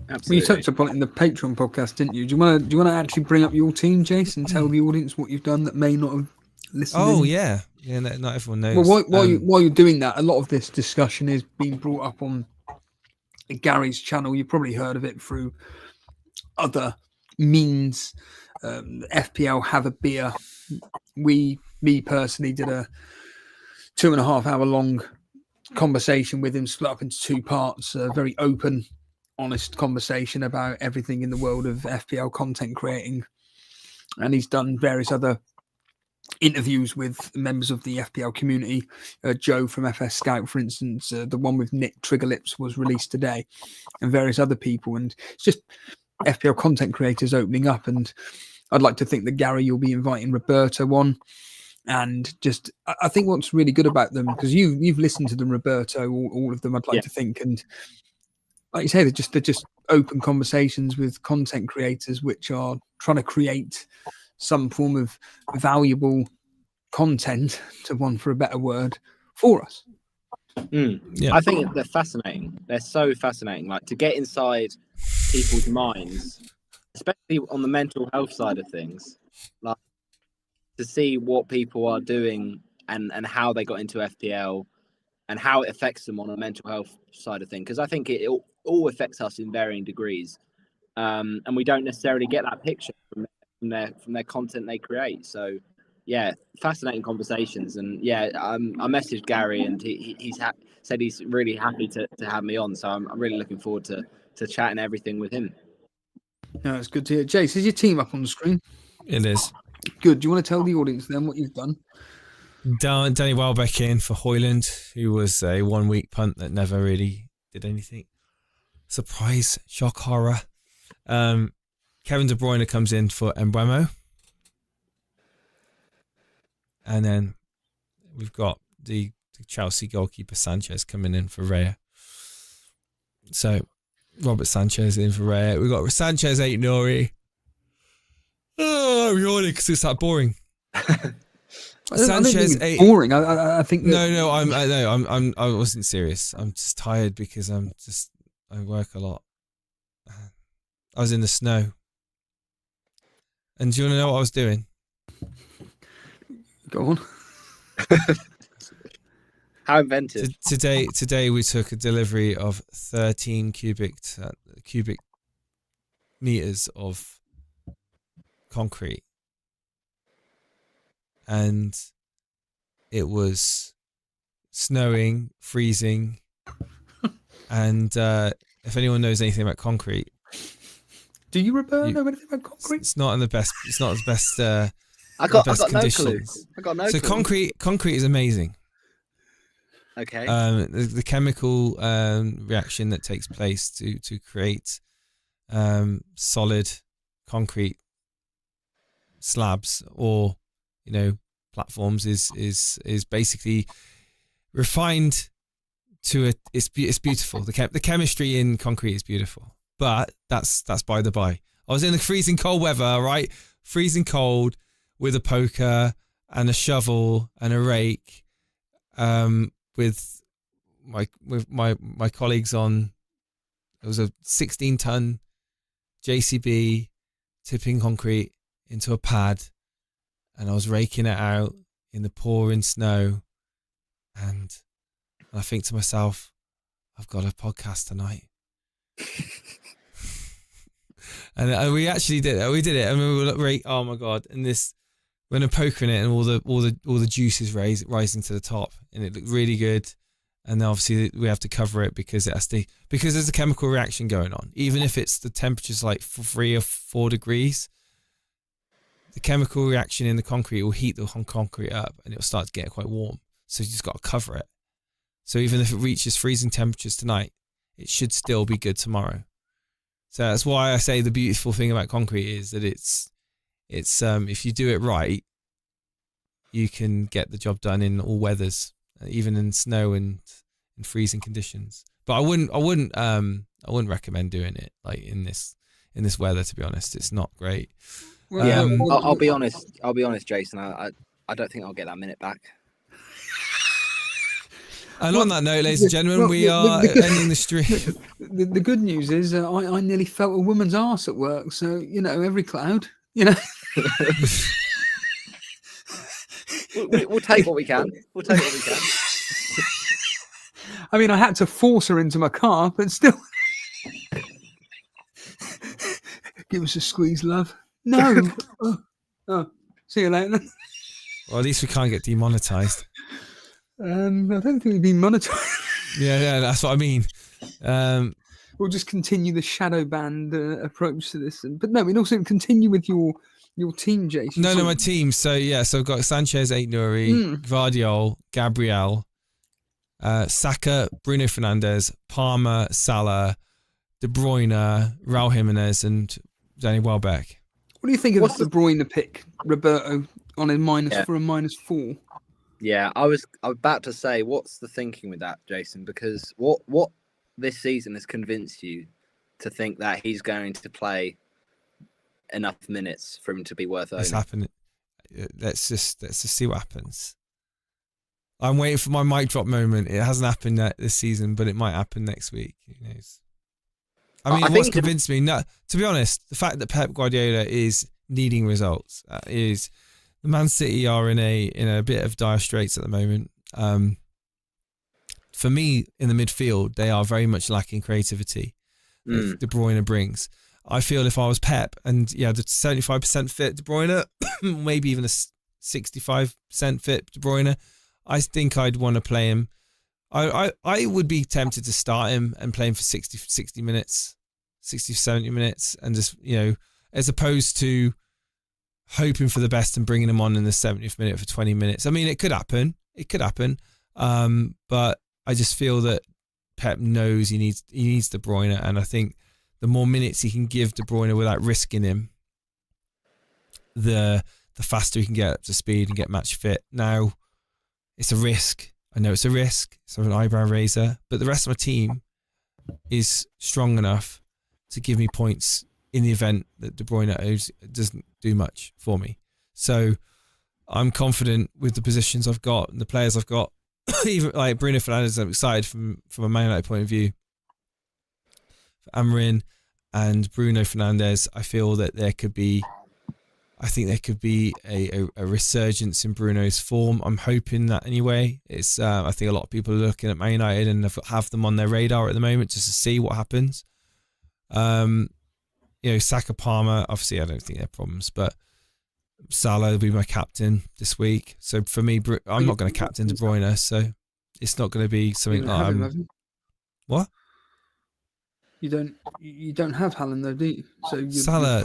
Absolutely. You touched upon it in the Patreon podcast, didn't you? Do you want to actually bring up your team, Jason, and tell the audience what you've done that may not have listened? Oh, in? yeah. Yeah, not everyone knows. Well, while you're doing that, a lot of this discussion is being brought up on Gary's channel. You've probably heard of it through other means. FPL Have a Beer. Me personally, did a 2.5 hour long conversation with him, split up into 2 parts. A very open, honest conversation about everything in the world of FPL content creating. And he's done various other interviews with members of the FPL community. Joe from FS Scout, for instance, the one with Nick Triggerlips was released today, and various other people. And it's just FPL content creators opening up. And I'd like to think that, Gary, you'll be inviting Roberto on And just, I think what's really good about them, because you've listened to them, Roberto, all of them, I'd like to think, and like you say, they're just open conversations with content creators which are trying to create some form of valuable content, to one for a better word, for us. I think they're fascinating. They're so fascinating. Like, to get inside people's minds, especially on the mental health side of things, like to see what people are doing and how they got into FPL and how it affects them on a mental health side of things. Because I think it all affects us in varying degrees, and we don't necessarily get that picture from their content they create. So yeah, fascinating conversations. And yeah, I messaged Gary, and he's said he's really happy to have me on. So I'm really looking forward to chatting everything with him. No, it's good to hear. Jace, is your team up on the screen? It is. Good. Do you want to tell the audience then what you've done? Danny Welbeck in for Hoyland, who was a 1 week punt that never really did anything. Surprise, shock, horror. Kevin De Bruyne comes in for Mbeumo. And then we've got the Chelsea goalkeeper Sanchez coming in for Raya. So Robert Sanchez in for Raya. We've got Sanchez, 8 Nori. Oh, I'm yawning because it's that boring. Sanchez, 8. Boring. I think that... No. I wasn't serious. I'm just tired because I work a lot. I was in the snow. And do you want to know what I was doing? Go on. How inventive. Today we took a delivery of 13 cubic meters of concrete. And it was snowing, freezing. And if anyone knows anything about concrete, do you, Roberto, know anything about concrete? It's not the best. I got conditions. No clue. So concrete is amazing. Okay. The chemical reaction that takes place to create solid concrete slabs or platforms is basically refined to it. It's beautiful. The chemistry in concrete is beautiful, but that's by the by. I was in the freezing cold weather, right? Freezing cold with a poker and a shovel and a rake, with my colleagues on. It was a 16-ton JCB tipping concrete into a pad, and I was raking it out in the pouring snow, and I think to myself, I've got a podcast tonight. And we actually did it. We did it. I mean, we were like, oh my god! And this, when I'm poking it, and all the juices rising to the top, and it looked really good. And obviously we have to cover it because there's a chemical reaction going on. Even if it's the temperature's like 3 or 4 degrees, the chemical reaction in the concrete will heat the concrete up, and it'll start to get quite warm. So you just got to cover it. So even if it reaches freezing temperatures tonight, it should still be good tomorrow. So that's why I say the beautiful thing about concrete is that it's if you do it right, you can get the job done in all weathers, even in snow and in freezing conditions. But I wouldn't recommend doing it like in this weather. To be honest, it's not great. Yeah, I'll be honest. I'll be honest, Jason. I don't think I'll get that minute back. And on that note, ladies and gentlemen, we are ending the stream. The good news is I nearly felt a woman's arse at work. So, every cloud, We'll take what we can. I mean, I had to force her into my car, but still. Give us a squeeze, love. No. Oh, see you later. Well, at least we can't get demonetized. I don't think we've been monetized. Yeah, that's what I mean. We'll just continue the shadow band approach to this, but no, we'll also continue with your team, Jason. No, my team. So I've got Sanchez, 8 Nuri, Gvardiol, Gabriel, Saka, Bruno Fernandes, Palmer, Salah, De Bruyne, Raul Jimenez, and Danny Welbeck. What do you think of the De Bruyne pick, Roberto? on a -4. Yeah, I was about to say, what's the thinking with that, Jason? Because what this season has convinced you to think that he's going to play enough minutes for him to be worth owning? It's happening. Let's just see what happens. I'm waiting for my mic drop moment. It hasn't happened yet this season, but it might happen next week. Who knows? I mean, what's convinced me? No, to be honest, the fact that Pep Guardiola is needing results is the Man City are in a bit of dire straits at the moment. For me, in the midfield, they are very much lacking creativity. De Bruyne brings. I feel if I was Pep and the 75% fit De Bruyne, maybe even a 65% fit De Bruyne, I think I'd want to play him. I would be tempted to start him and play him for 60 minutes, 60, 70 minutes, and just, as opposed to hoping for the best and bringing him on in the 70th minute for 20 minutes. I mean, it could happen. But I just feel that Pep knows he needs De Bruyne, and I think the more minutes he can give De Bruyne without risking him, the faster he can get up to speed and get match fit. Now, it's a risk. I know it's a risk. It's an eyebrow raiser, but the rest of my team is strong enough to give me points in the event that De Bruyne doesn't do much for me. So I'm confident with the positions I've got and the players I've got. Even like Bruno Fernandes, I'm excited from a Man United point of view. For Amorim and Bruno Fernandes, I feel that there could be a resurgence in Bruno's form. I'm hoping that anyway. It's I think a lot of people are looking at Man United and have them on their radar at the moment just to see what happens. Saka, Palmer, obviously I don't think they're problems, but Salah will be my captain this week. So for me, I'm not going to captain De Bruyne, so it's not going to be something like I'm... What? You don't have Haaland though, do you? So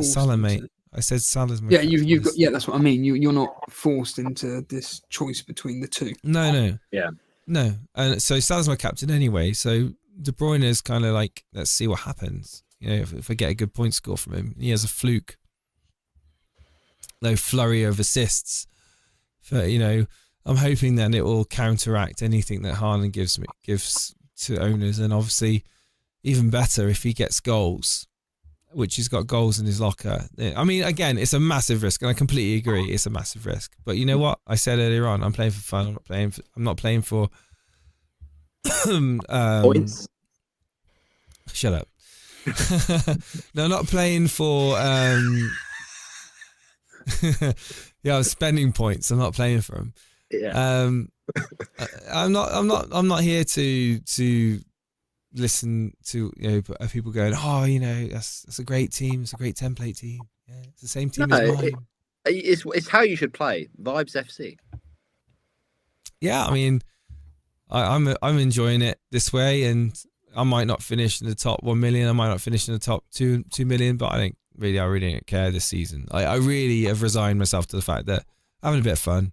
Salah, mate. I said Salah's my captain. You've got, that's what I mean. You're not forced into this choice between the two. No. Yeah. No. And so Salah's my captain anyway. So De Bruyne is kind of like, let's see what happens. If I get a good point score from him, he has a fluke. No flurry of assists. But, I'm hoping that it will counteract anything that Haaland gives to owners. And obviously, even better if he gets goals, which he's got goals in his locker. I mean, again, it's a massive risk, and I completely agree. It's a massive risk. But you know what? I said earlier on, I'm playing for fun. I'm not playing for points. Shut up. No, I'm not playing for I'm spending points. I'm not playing for them. Yeah. I'm not here to listen to people going, that's a great team. It's a great template team. Yeah, it's the same team as mine. It's how you should play. Vibes FC. Yeah, I mean, I'm enjoying it this way, and I might not finish in the top 1 million. I might not finish in the top 2 million, but I really don't care this season. I really have resigned myself to the fact that I'm having a bit of fun,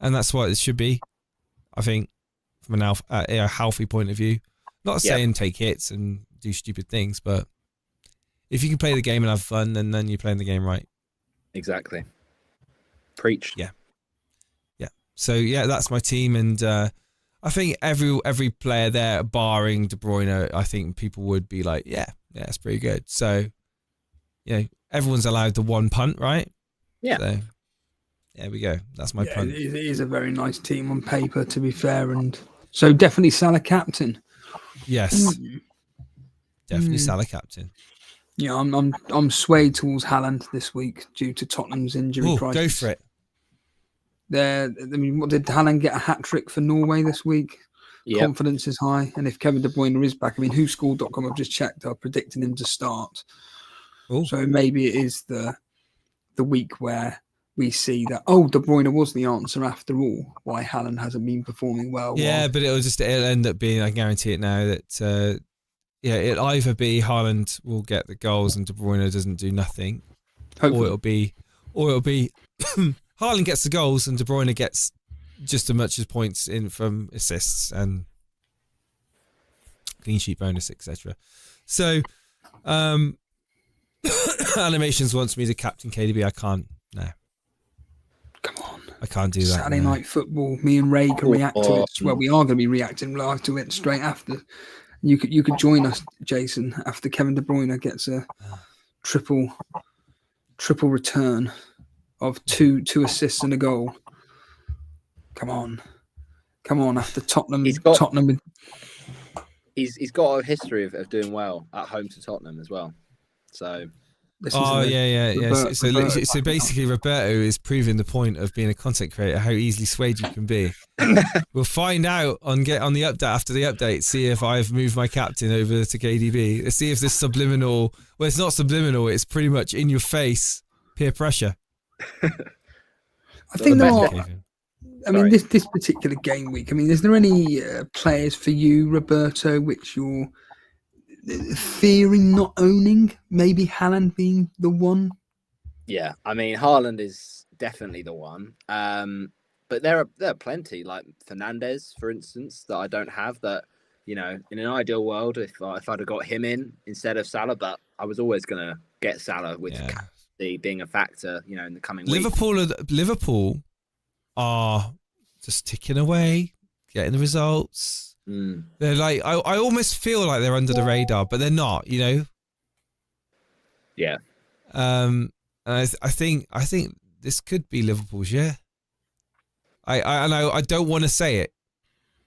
and that's what it should be. I think from a healthy point of view. Not saying take hits and do stupid things, but if you can play the game and have fun, then you're playing the game right. Exactly. Preached. Yeah. So that's my team, and I think every player there, barring De Bruyne, I think people would be like, yeah, it's pretty good. So, everyone's allowed the one punt, right? Yeah. So, there we go. That's my punt. It is a very nice team on paper, to be fair, and so definitely Salah captain. Yes, definitely Salah captain. Yeah, I'm swayed towards Haaland this week due to Tottenham's injury crisis. Go for it. What did Haaland get a hat trick for Norway this week? Yep. Confidence is high, and if Kevin De Bruyne is back, WhoScored.com, I've just checked, are predicting him to start. Ooh. So maybe it is the week where we see that De Bruyne was the answer after all. Why Haaland hasn't been performing well. Yeah, but it'll end up being, I guarantee it now, that it'll either be Haaland will get the goals and De Bruyne doesn't do nothing, hopefully. or it'll be Haaland gets the goals and De Bruyne gets just as much as points in from assists and clean sheet bonus, etc. So, Animations wants me to captain KDB. I can't. No. come on. I can't do that. Saturday no. night football. Me and Ray can react to it. Well, we are going to be reacting live to it straight after. You could join us, Jason, after Kevin De Bruyne gets a triple return of two assists and a goal. Come on. After Tottenham, He's got a history of doing well at home to Tottenham as well. So. Yeah. So basically, Roberto is proving the point of being a content creator, how easily swayed you can be. We'll find out on the update after the update. See if I've moved my captain over to KDB. Let's see if this subliminal. Well, it's not subliminal. It's pretty much in your face peer pressure. I think there are. I mean, this particular game week. I mean, is there any players for you, Roberto, which you're fearing not owning? Maybe Haaland being the one. Yeah, I mean Haaland is definitely the one. But there are plenty, like Fernandes, for instance, that I don't have. That, you know, in an ideal world, if I'd have got him in instead of Salah, but I was always gonna get Salah with being a factor, you know, in the coming weeks. Liverpool are just ticking away, getting the results. They're like, I almost feel like they're under the radar, but they're not, you know. Yeah. And I think this could be Liverpool's year. I know I don't want to say it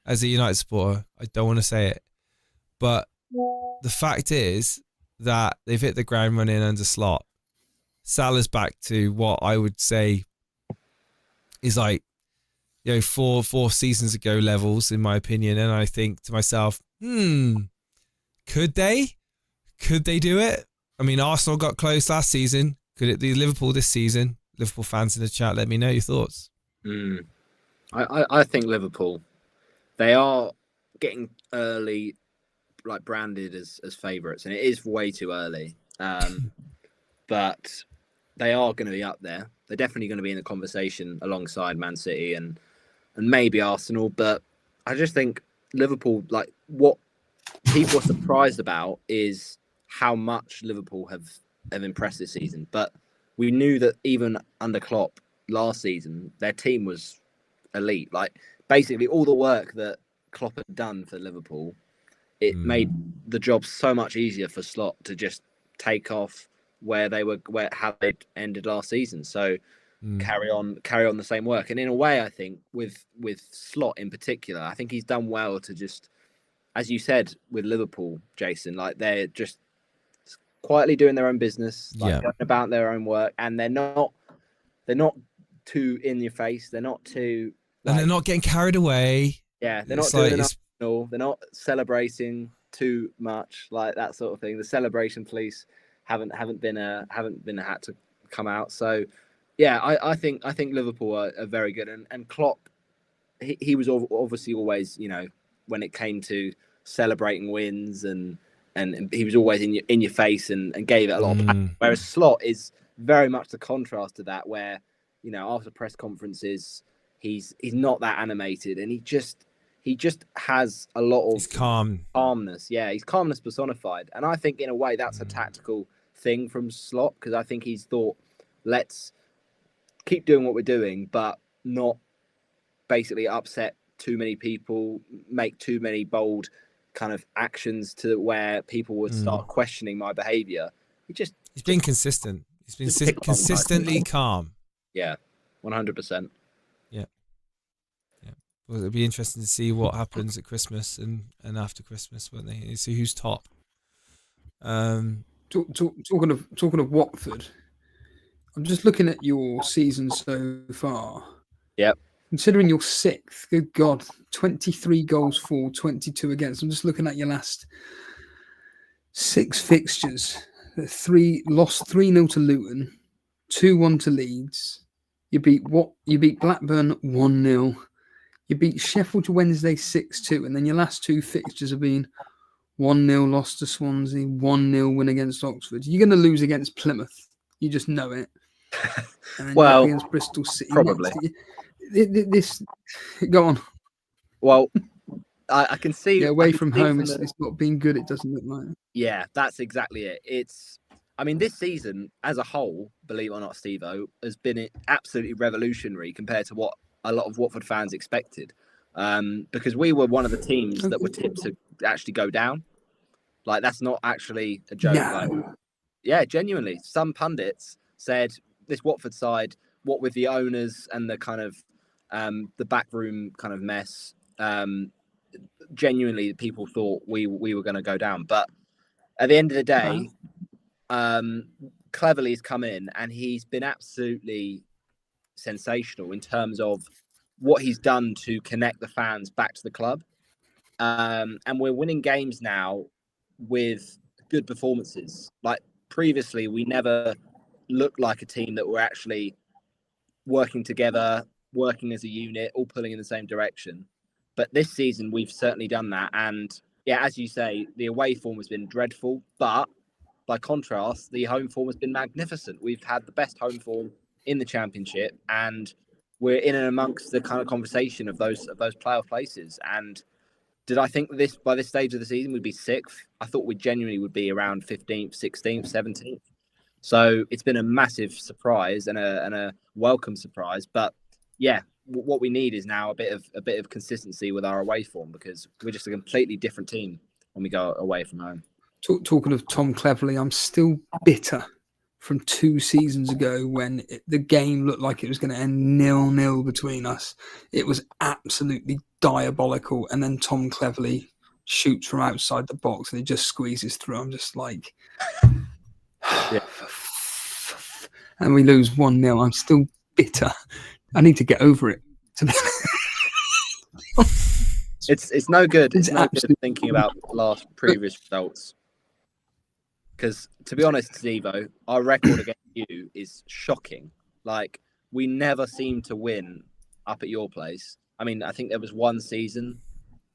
as a United supporter. I don't want to say it, but the fact is that they've hit the ground running under Slot. Salah's back to what I would say is like, you know, four seasons ago levels, in my opinion. And I think to myself, could they do it? I mean, Arsenal got close last season. Could it be Liverpool this season? Liverpool fans in the chat, let me know your thoughts. I think Liverpool, they are getting early, like branded as favourites, and it is way too early. But they are going to be up there. They're definitely going to be in the conversation alongside Man City and maybe Arsenal, but I just think Liverpool, like what people are surprised about is how much Liverpool have impressed this season. But we knew that even under Klopp last season, their team was elite. Like basically all the work that Klopp had done for Liverpool, it made the job so much easier for Slot to just take off how they ended last season. So carry on the same work. And in a way, I think with Slot in particular, I think he's done well to just, as you said with Liverpool, Jason, like they're just quietly doing their own business, like going about their own work, and they're not too in your face. They're not too, and they're not getting carried away. Yeah, they're not doing enough. They're not celebrating too much, like that sort of thing. The celebration police haven't been had to come out. So yeah, I think Liverpool are very good, and Klopp, he was obviously always, you know, when it came to celebrating wins and he was always in your face and gave it a lot of passion. Whereas Slot is very much the contrast to that, where, you know, after press conferences he's not that animated, and he just has a lot of calmness. Yeah, he's calmness personified, and I think in a way that's a tactical thing from Slot, because I think he's thought, let's keep doing what we're doing, but not basically upset too many people, make too many bold kind of actions to where people would start questioning my behavior. He's been consistent. He's been consistently calm. Yeah, 100%. Yeah. Well, it'll be interesting to see what happens at Christmas and after Christmas, won't they? See who's top. Talking of Watford, I'm just looking at your season so far. Yep. Considering you're sixth, good God, 23 goals for, 22 against. I'm just looking at your last 6 fixtures. Lost 3-0 to Luton, 2-1 to Leeds. You beat Blackburn 1-0. You beat Sheffield Wednesday 6-2, and then your last 2 fixtures have been 1-0 loss to Swansea, 1-0 win against Oxford. You're going to lose against Plymouth. You just know it. And then you're up against Bristol City. Probably. This go on. Well, I can see. Yeah, away from home, it's not been good. It doesn't look like. Yeah, that's exactly it. I mean, this season as a whole, believe it or not, Steve-O, has been absolutely revolutionary compared to what a lot of Watford fans expected. Because we were one of the teams that were tipped to actually go down. Like, that's not actually a joke. No. Like, yeah, genuinely. Some pundits said this Watford side, what with the owners and the kind of the backroom kind of mess, genuinely people thought we were going to go down. But at the end of the day, Cleverley's come in and he's been absolutely sensational in terms of what he's done to connect the fans back to the club. And we're winning games now with good performances. Like previously, we never looked like a team that were actually working together, working as a unit, all pulling in the same direction. But this season, we've certainly done that. And yeah, as you say, the away form has been dreadful. But by contrast, the home form has been magnificent. We've had the best home form in the Championship, and we're in and amongst the kind of conversation of those playoff places. And did I think this by this stage of the season we'd be sixth? I thought we genuinely would be around 15th, 16th, 17th. So it's been a massive surprise and a welcome surprise. But yeah, what we need is now a bit of consistency with our away form, because we're just a completely different team when we go away from home. Talking of Tom Cleverley, I'm still bitter from 2 seasons ago when the game looked like it was going to end 0-0 between us. It was absolutely diabolical. And then Tom Cleverley shoots from outside the box and he just squeezes through. I'm just like... Yeah. And we lose 1-0. I'm still bitter. I need to get over it. It's no good. It's no good absolutely thinking about previous results. Because to be honest, Steve-O, our record against you is shocking. Like, we never seem to win up at your place. I mean, I think there was one season,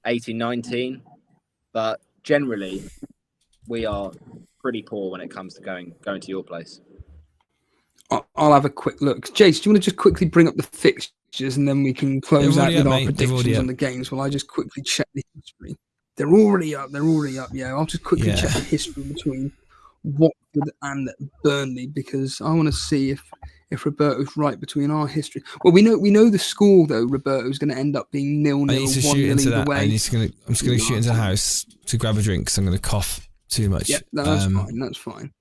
18-19, but generally we are pretty poor when it comes to going to your place. I'll have a quick look. Jace, do you want to just quickly bring up the fixtures and then we can close out with our predictions on the games? Well, I just quickly check the history. They're already up. Yeah, I'll just quickly check the history between Watford and Burnley, because I want to see if Roberto's right between our history. Well, we know the score though. Roberto's going to end up being 0-0, 1-0 either way. I'm just going to shoot into the house to grab a drink because I'm going to cough too much. Yeah, that's fine. That's fine.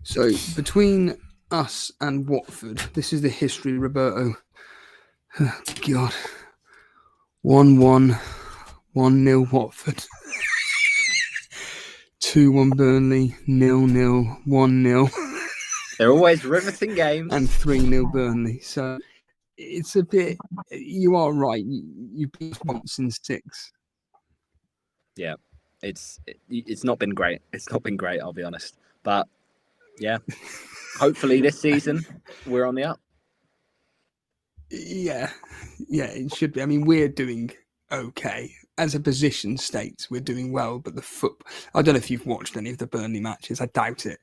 So between us and Watford, this is the history, Roberto. Oh, God, 1-1, 1-0 Watford. 2-1 Burnley, 0-0, 1-0. They're always riveting games. And 3-0 Burnley. So it's a bit... You are right. You beat once in 6. Yeah, it's not been great. It's not been great, I'll be honest. But yeah, hopefully this season we're on the up. Yeah, it should be. I mean, we're doing okay. As a position states, we're doing well, but I don't know if you've watched any of the Burnley matches. I doubt it.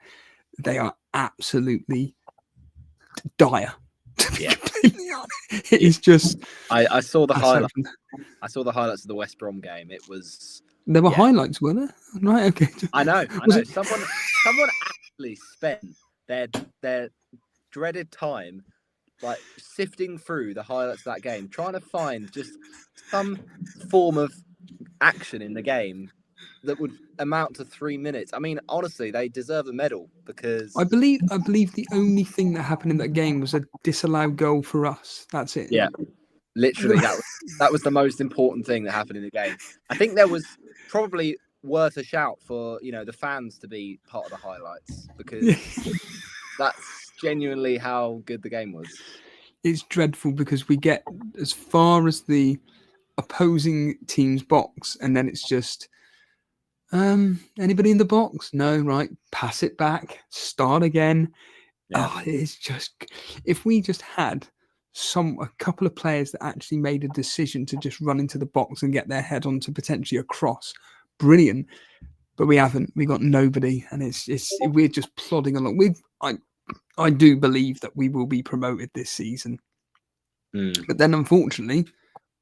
They are absolutely dire. To be completely honest, it is just. I saw the highlights. I saw the highlights of the West Brom game. It was. There were highlights, were there? Right. Okay. I know. Someone actually spent their dreaded time like sifting through the highlights of that game, trying to find just some form of action in the game that would amount to 3 minutes. I mean, honestly, they deserve a medal because I believe the only thing that happened in that game was a disallowed goal for us. That's it. Yeah, literally, that was the most important thing that happened in the game. I think there was probably worth a shout for the fans to be part of the highlights, because that's genuinely how good the game was. It's dreadful because we get as far as the opposing team's box and then it's just anybody in the box? No, right, pass it back, start again. It's just, if we just had a couple of players that actually made a decision to just run into the box and get their head onto potentially a cross, brilliant. But we haven't. We got nobody, and we're just plodding along. I do believe that we will be promoted this season, but then unfortunately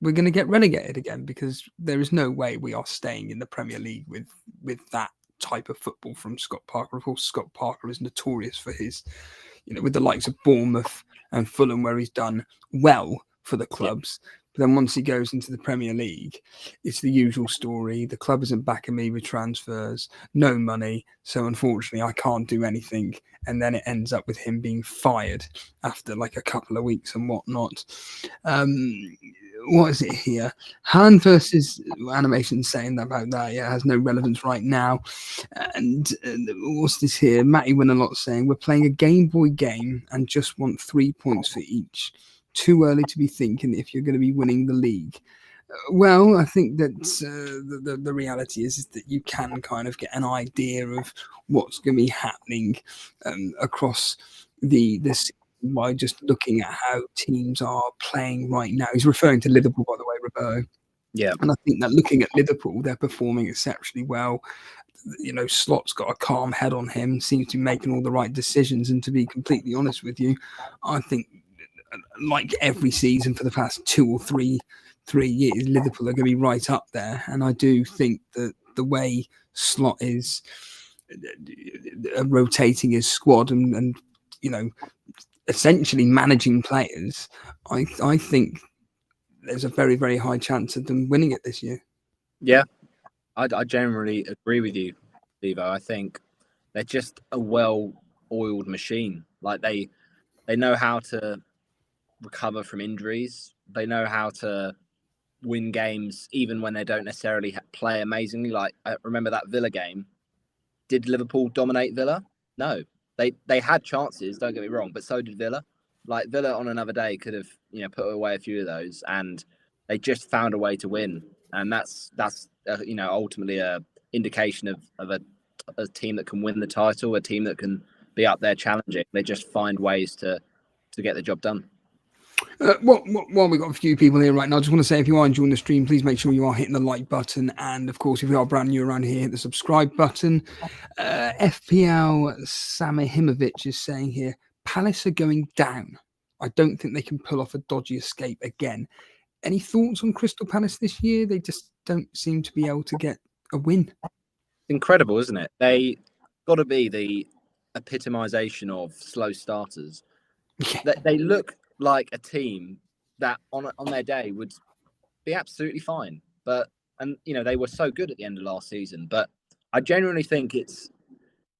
we're going to get relegated again, because there is no way we are staying in the Premier League with that type of football from Scott Parker. Of course, Scott Parker is notorious for his, with the likes of Bournemouth and Fulham, where he's done well for the clubs. Yeah. But then once he goes into the Premier League, it's the usual story. The club isn't backing me with transfers, no money. So unfortunately, I can't do anything. And then it ends up with him being fired after like a couple of weeks and whatnot. What is it here? Han versus animation saying about that. Yeah, it has no relevance right now. And what's this here? Matty Winalot saying we're playing a Game Boy game and just want 3 points for each. Too early to be thinking if you're going to be winning the league. Well, I think that the reality is that you can kind of get an idea of what's going to be happening across the by just looking at how teams are playing right now. He's referring to Liverpool, by the way, Roberto. Yeah. And I think that looking at Liverpool, they're performing exceptionally well. Slot's got a calm head on him, seems to be making all the right decisions. And to be completely honest with you, I think like every season for the past 2 or 3 years, Liverpool are going to be right up there. And I do think that the way Slot is rotating his squad and essentially managing players, I think there's a very, very high chance of them winning it this year. Yeah, I generally agree with you, Devo. I think they're just a well-oiled machine. Like they know how to recover from injuries. They know how to win games even when they don't necessarily play amazingly. Like I remember that Villa game. Did Liverpool dominate Villa? No. They had chances, don't get me wrong, but so did Villa. Like Villa on another day could have, put away a few of those, and they just found a way to win. And that's ultimately a indication of a team that can win the title, a team that can be up there challenging. They just find ways to get the job done. While we've got a few people here right now, I just want to say, if you are enjoying the stream, please make sure you are hitting the like button. And of course, if you are brand new around here, hit the subscribe button. FPL Samihimovic is saying here, Palace are going down. I don't think they can pull off a dodgy escape again. Any thoughts on Crystal Palace this year? They just don't seem to be able to get a win. Incredible, isn't it? They got to be the epitomization of slow starters. Yeah. They look like a team that on their day would be absolutely fine. They were so good at the end of last season. But I genuinely think it's,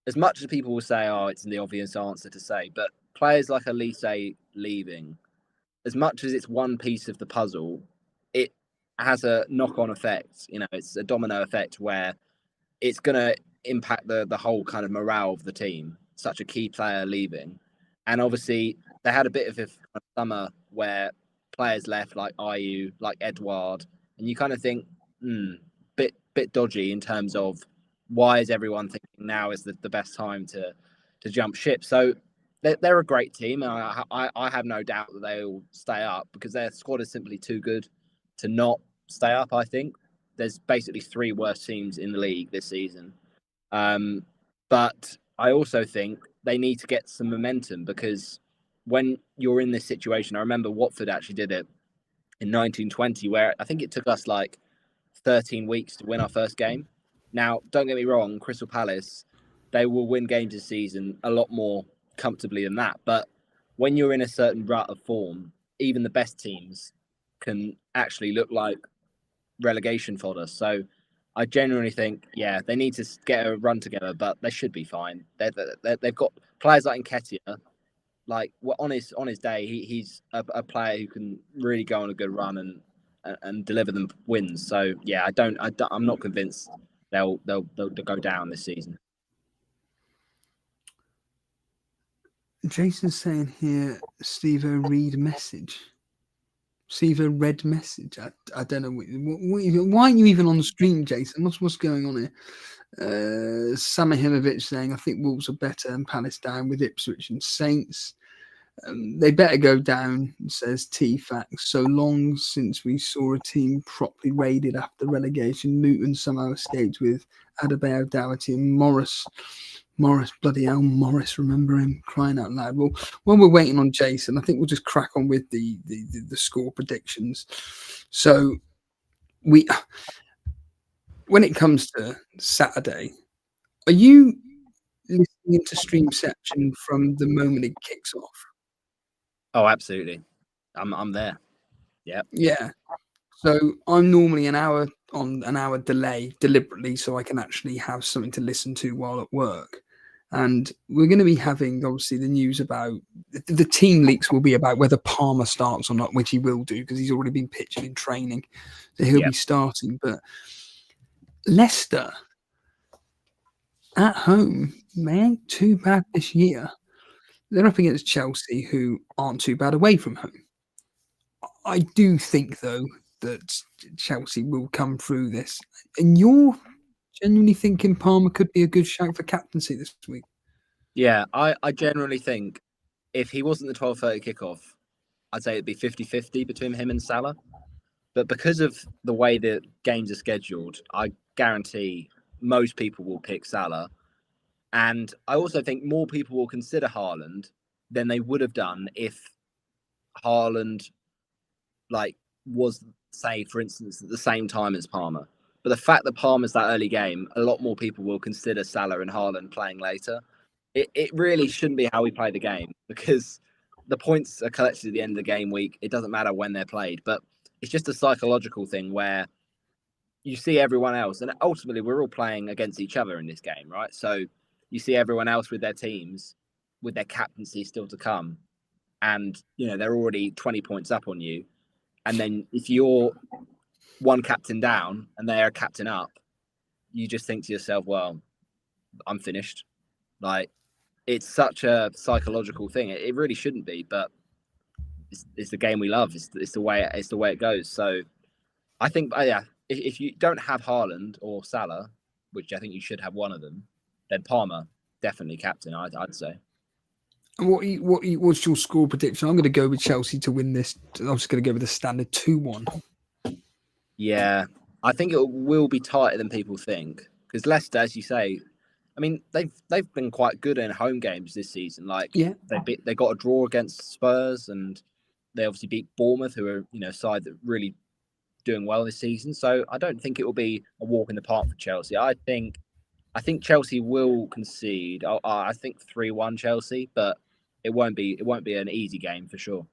as much as people will say, it's the obvious answer to say, but players like Elite leaving, as much as it's one piece of the puzzle, it has a knock-on effect. It's a domino effect where it's going to impact the whole kind of morale of the team. Such a key player leaving. And obviously, they had a bit of a summer where players left, like Ayew, like Edouard, and you kind of think, bit dodgy in terms of why is everyone thinking now is the best time to jump ship. So they're a great team, and I have no doubt that they'll stay up because their squad is simply too good to not stay up. I think there's basically 3 worst teams in the league this season, but I also think they need to get some momentum because when you're in this situation, I remember Watford actually did it in 1920, where I think it took us like 13 weeks to win our first game. Now, don't get me wrong, Crystal Palace, they will win games this season a lot more comfortably than that. But when you're in a certain rut of form, even the best teams can actually look like relegation fodder. So I genuinely think, they need to get a run together, but they should be fine. They've got players like Nketiah. Like on his day, he's a player who can really go on a good run and deliver them wins. So I'm not convinced they'll go down this season. Jason's saying here, Steve-O read message. Steve-O read message. I don't know. Why aren't you even on the stream, Jason? What's going on here? Samihimovic saying, I think Wolves are better and Palace down with Ipswich and Saints. They better go down, says T-Fax. So long since we saw a team properly raided after relegation. Luton somehow escaped with Adebayo, Doherty and Morris, bloody hell, Morris, remember him, crying out loud. Well, while we're waiting on Jason, I think we'll just crack on with the score predictions. So when it comes to Saturday, Are you listening into Streamception from the moment it kicks off? Oh, absolutely. I'm there. Yeah. Yeah. So I'm normally an hour delay deliberately so I can actually have something to listen to while at work. And we're going to be having, obviously, the news about the team leaks will be about whether Palmer starts or not, which he will do because he's already been pitching in training. So he'll be starting. But Leicester at home, they ain't too bad this year. They're up against Chelsea, who aren't too bad away from home. I do think, though, that Chelsea will come through this. And you're genuinely thinking Palmer could be a good shout for captaincy this week? Yeah, I generally think if he wasn't the 12:30 kickoff, I'd say it'd be 50-50 between him and Salah. But because of the way the games are scheduled, I guarantee most people will pick Salah. And I also think more people will consider Haaland than they would have done if Haaland was, say, for instance, at the same time as Palmer. But the fact that Palmer's that early game, a lot more people will consider Salah and Haaland playing later. It really shouldn't be how we play the game because the points are collected at the end of the game week. It doesn't matter when they're played, but it's just a psychological thing where you see everyone else, and ultimately we're all playing against each other in this game, right? So you see everyone else with their teams, with their captaincy still to come, and they're already 20 points up on you. And then if you're one captain down and they're a captain up, you just think to yourself, well, I'm finished. It's such a psychological thing. It really shouldn't be, but it's the game we love. It's the way it goes. So I think, if you don't have Haaland or Salah, which I think you should have one of them, then Palmer definitely captain. I'd say. What's your score prediction? I'm going to go with Chelsea to win this. I'm just going to go with the standard 2-1. Yeah, I think it will be tighter than people think because Leicester, as you say, I mean they've been quite good in home games this season. They got a draw against Spurs and they obviously beat Bournemouth, who are a side that really doing well this season. So I don't think it will be a walk in the park for Chelsea. I think Chelsea will concede. I think 3-1 Chelsea, but it won't be an easy game for sure.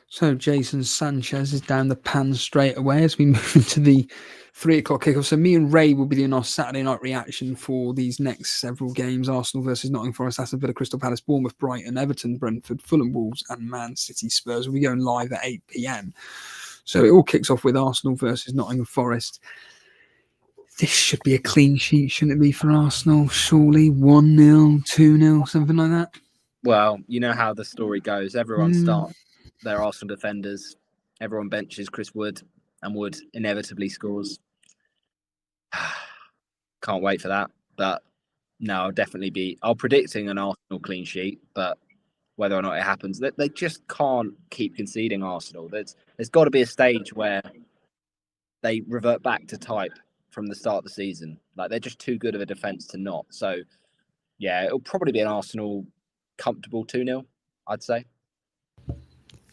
So Jason Sanchez is down the pan straight away as we move into the 3 o'clock kickoff. So me and Ray will be doing our Saturday night reaction for these next several games: Arsenal versus Nottingham Forest, Aston Villa, Crystal Palace, Bournemouth, Brighton, Everton, Brentford, Fulham, Wolves, and Man City, Spurs. We'll be going live at 8 p.m. So it all kicks off with Arsenal versus Nottingham Forest. This should be a clean sheet, shouldn't it be, for Arsenal? Surely 1-0, 2-0, something like that. Well, you know how the story goes. Everyone starts their Arsenal defenders. Everyone benches Chris Wood, and Wood inevitably scores. Can't wait for that. But no, I'll predicting an Arsenal clean sheet, but whether or not it happens, they just can't keep conceding Arsenal. There's got to be a stage where they revert back to type from the start of the season. They're just too good of a defence to not. So yeah, it'll probably be an Arsenal comfortable 2-0, I'd say.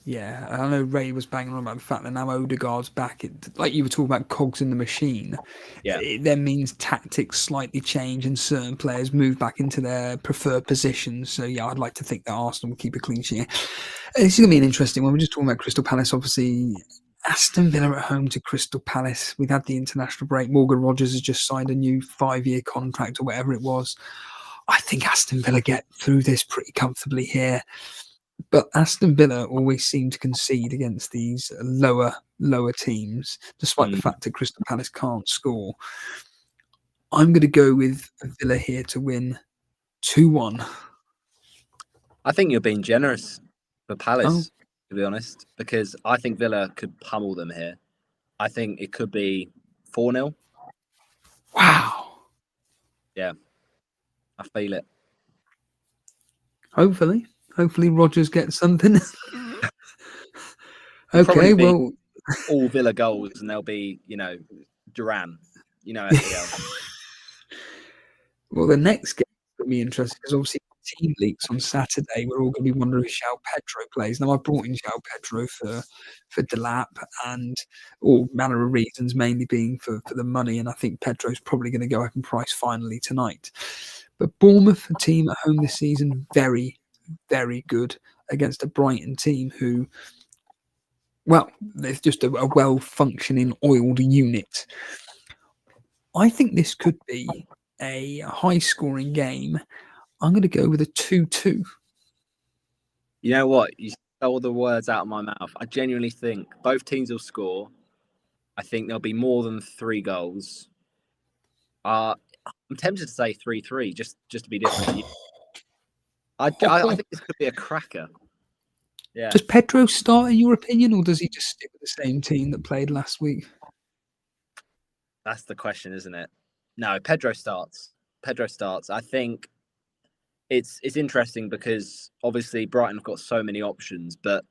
Yeah, I know Ray was banging on about the fact that now Odegaard's back. Like you were talking about cogs in the machine. Yeah. It then means tactics slightly change and certain players move back into their preferred positions. So yeah, I'd like to think that Arsenal will keep a clean sheet. This is going to be an interesting one. We're just talking about Crystal Palace, obviously. Aston Villa at home to Crystal Palace. We've had the international break. Morgan Rogers has just signed a new 5-year contract or whatever it was. I think Aston Villa get through this pretty comfortably here. But Aston Villa always seem to concede against these lower teams, despite the fact that Crystal Palace can't score. I'm going to go with Villa here to win 2-1. I think you're being generous for Palace, to be honest, because I think Villa could pummel them here. I think it could be 4-0. Wow. Yeah, I feel it. Hopefully Rogers gets something. Okay, well, all Villa goals, and they'll be, Duran, FPL. Well, the next game will be interesting because obviously team leaks on Saturday, we're all going to be wondering if João Pedro plays. Now, I brought in João Pedro for Delap and all manner of reasons, mainly being for the money, and I think Pedro's probably going to go up in price finally tonight. But Bournemouth, a team at home this season, very, very good against a Brighton team who, well, there's just a well-functioning, oiled unit. I think this could be a high-scoring game. I'm going to go with a 2-2. You know what? You stole the words out of my mouth. I genuinely think both teams will score. I think there'll be more than 3 goals. I'm tempted to say 3-3, just to be different. I think this could be a cracker. Yeah. Does Pedro start, in your opinion, or does he just stick with the same team that played last week? That's the question, isn't it? No, Pedro starts. I think it's interesting because obviously Brighton have got so many options, but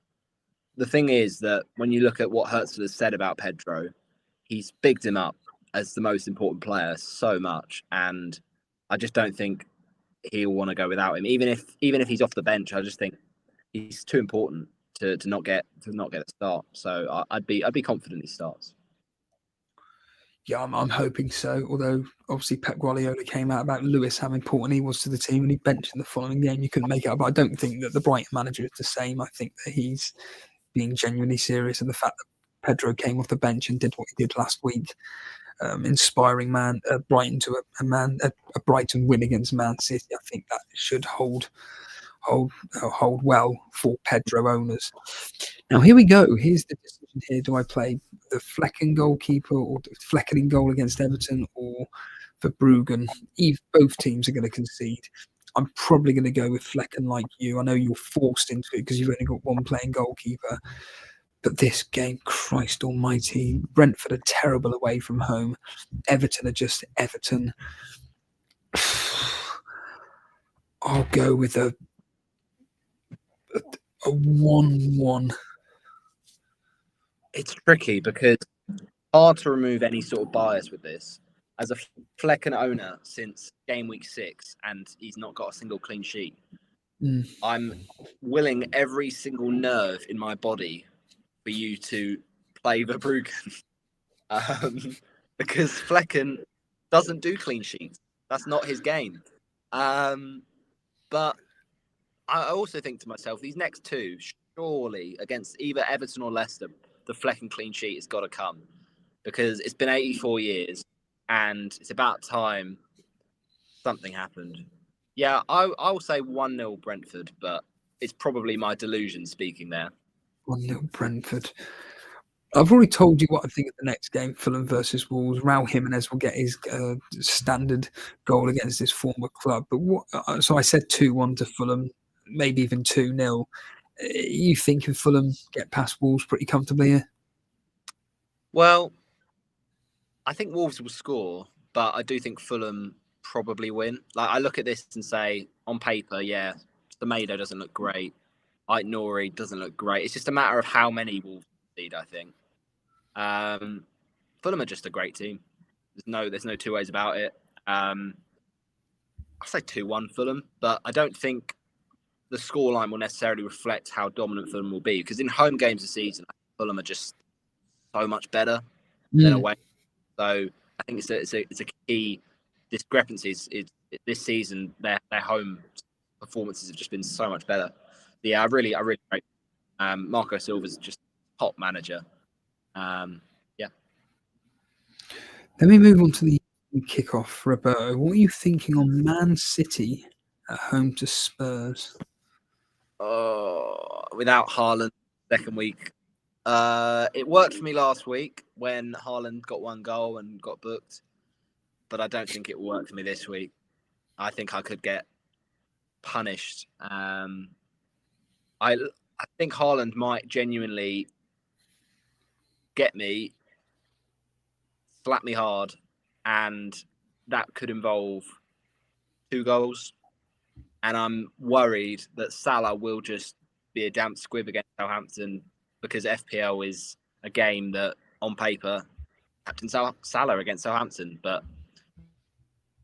the thing is that when you look at what Hertzler has said about Pedro, he's bigged him up as the most important player so much, and I just don't think he'll want to go without him. Even if he's off the bench, I just think he's too important to not get a start. So I'd be confident he starts. Yeah, I'm hoping so. Although obviously Pep Guardiola came out about Lewis, how important he was to the team, and he benched in the following game. You couldn't make it up. But I don't think that the Brighton manager is the same. I think that he's being genuinely serious, and the fact that Pedro came off the bench and did what he did last week, inspiring Brighton to a Brighton win against Man City. I think that should hold well for Pedro owners. Now here we go. Here's the decision here. Do I play the Flecken goalkeeper or Flecken in goal against Everton or for Bruggen? Both teams are going to concede. I'm probably going to go with Flecken like you. I know you're forced into it because you've only got one playing goalkeeper. But this game, Christ almighty, Brentford are terrible away from home. Everton are just Everton. I'll go with a 1-1. It's tricky because it's hard to remove any sort of bias with this. As a Flecken owner since game week 6, and he's not got a single clean sheet, I'm willing every single nerve in my body for you to play Verbruggen. Because Flecken doesn't do clean sheets. That's not his game. But I also think to myself, these next 2, surely against either Everton or Leicester, the Flecken clean sheet has got to come. Because it's been 84 years and it's about time something happened. Yeah, I will say 1-0 Brentford, but it's probably my delusion speaking there. 1-0 Brentford. I've already told you what I think of the next game, Fulham versus Wolves. Raul Jimenez will get his standard goal against his former club. But so I said 2-1 to Fulham, maybe even 2-0. You thinking Fulham get past Wolves pretty comfortably here? Well, I think Wolves will score, but I do think Fulham probably win. Like, I look at this and say, on paper, yeah, Semedo doesn't look great. Ait Nouri doesn't look great. It's just a matter of how many Wolves lead, I think. Fulham are just a great team. There's no two ways about it. I'll say 2-1 Fulham, but I don't think the scoreline will necessarily reflect how dominant Fulham will be, because in home games this season, Fulham are just so much better than away. So I think it's a key discrepancy. This season, their home performances have just been so much better. Yeah, I really rate. Marco Silva's just top manager. Yeah. Let me move on to the kickoff, Roberto. What are you thinking on Man City at home to Spurs? Oh, without Haaland, second week. It worked for me last week when Haaland got 1 goal and got booked, but I don't think it will work for me this week. I think I could get punished. I think Haaland might genuinely get me, slap me hard, and that could involve 2 goals. And I'm worried that Salah will just be a damp squib against Southampton, because FPL is a game that, on paper, captain Salah against Southampton. But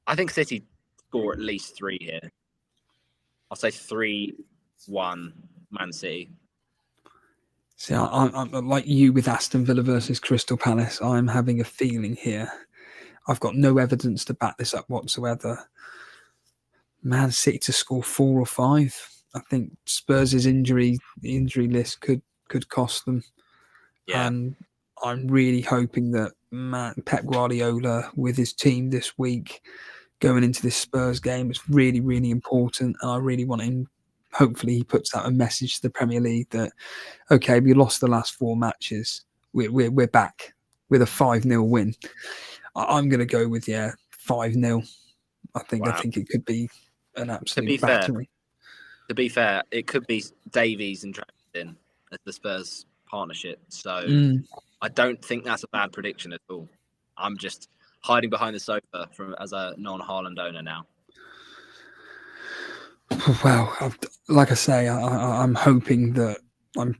I think City score at least 3 here. I'll say 3-1 Man City. See, I'm like you with Aston Villa versus Crystal Palace. I'm having a feeling here. I've got no evidence to back this up whatsoever. Man City to score 4 or 5. I think Spurs' injury list could cost them. Yeah. And I'm really hoping that Pep Guardiola with his team this week going into this Spurs game is really, really important. And I really want him, hopefully he puts out a message to the Premier League that, okay, we lost the last 4 matches. We're back with a 5-0 win. I'm going to go with, 5-0. I think it could be an absolute battery. To be fair, it could be Davies and Dragon as the Spurs partnership. So I don't think that's a bad prediction at all. I'm just hiding behind the sofa as a non-Haaland owner now. Well, like I say, I'm hoping that I'm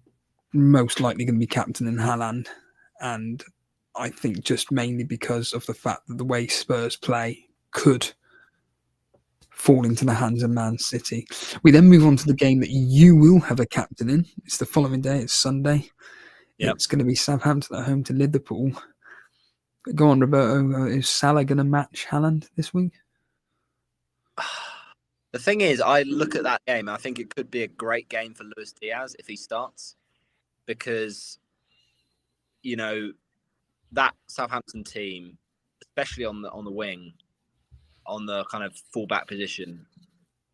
most likely going to be captain in Haaland, and I think just mainly because of the fact that the way Spurs play could fall into the hands of Man City. We then move on to the game that you will have a captain in. It's the following day. It's Sunday. Yep. It's going to be Southampton at home to Liverpool. Go on, Roberto. Is Salah going to match Haaland this week? The thing is, I look at that game and I think it could be a great game for Luis Diaz if he starts. Because, that Southampton team, especially on the wing, on the kind of fullback position,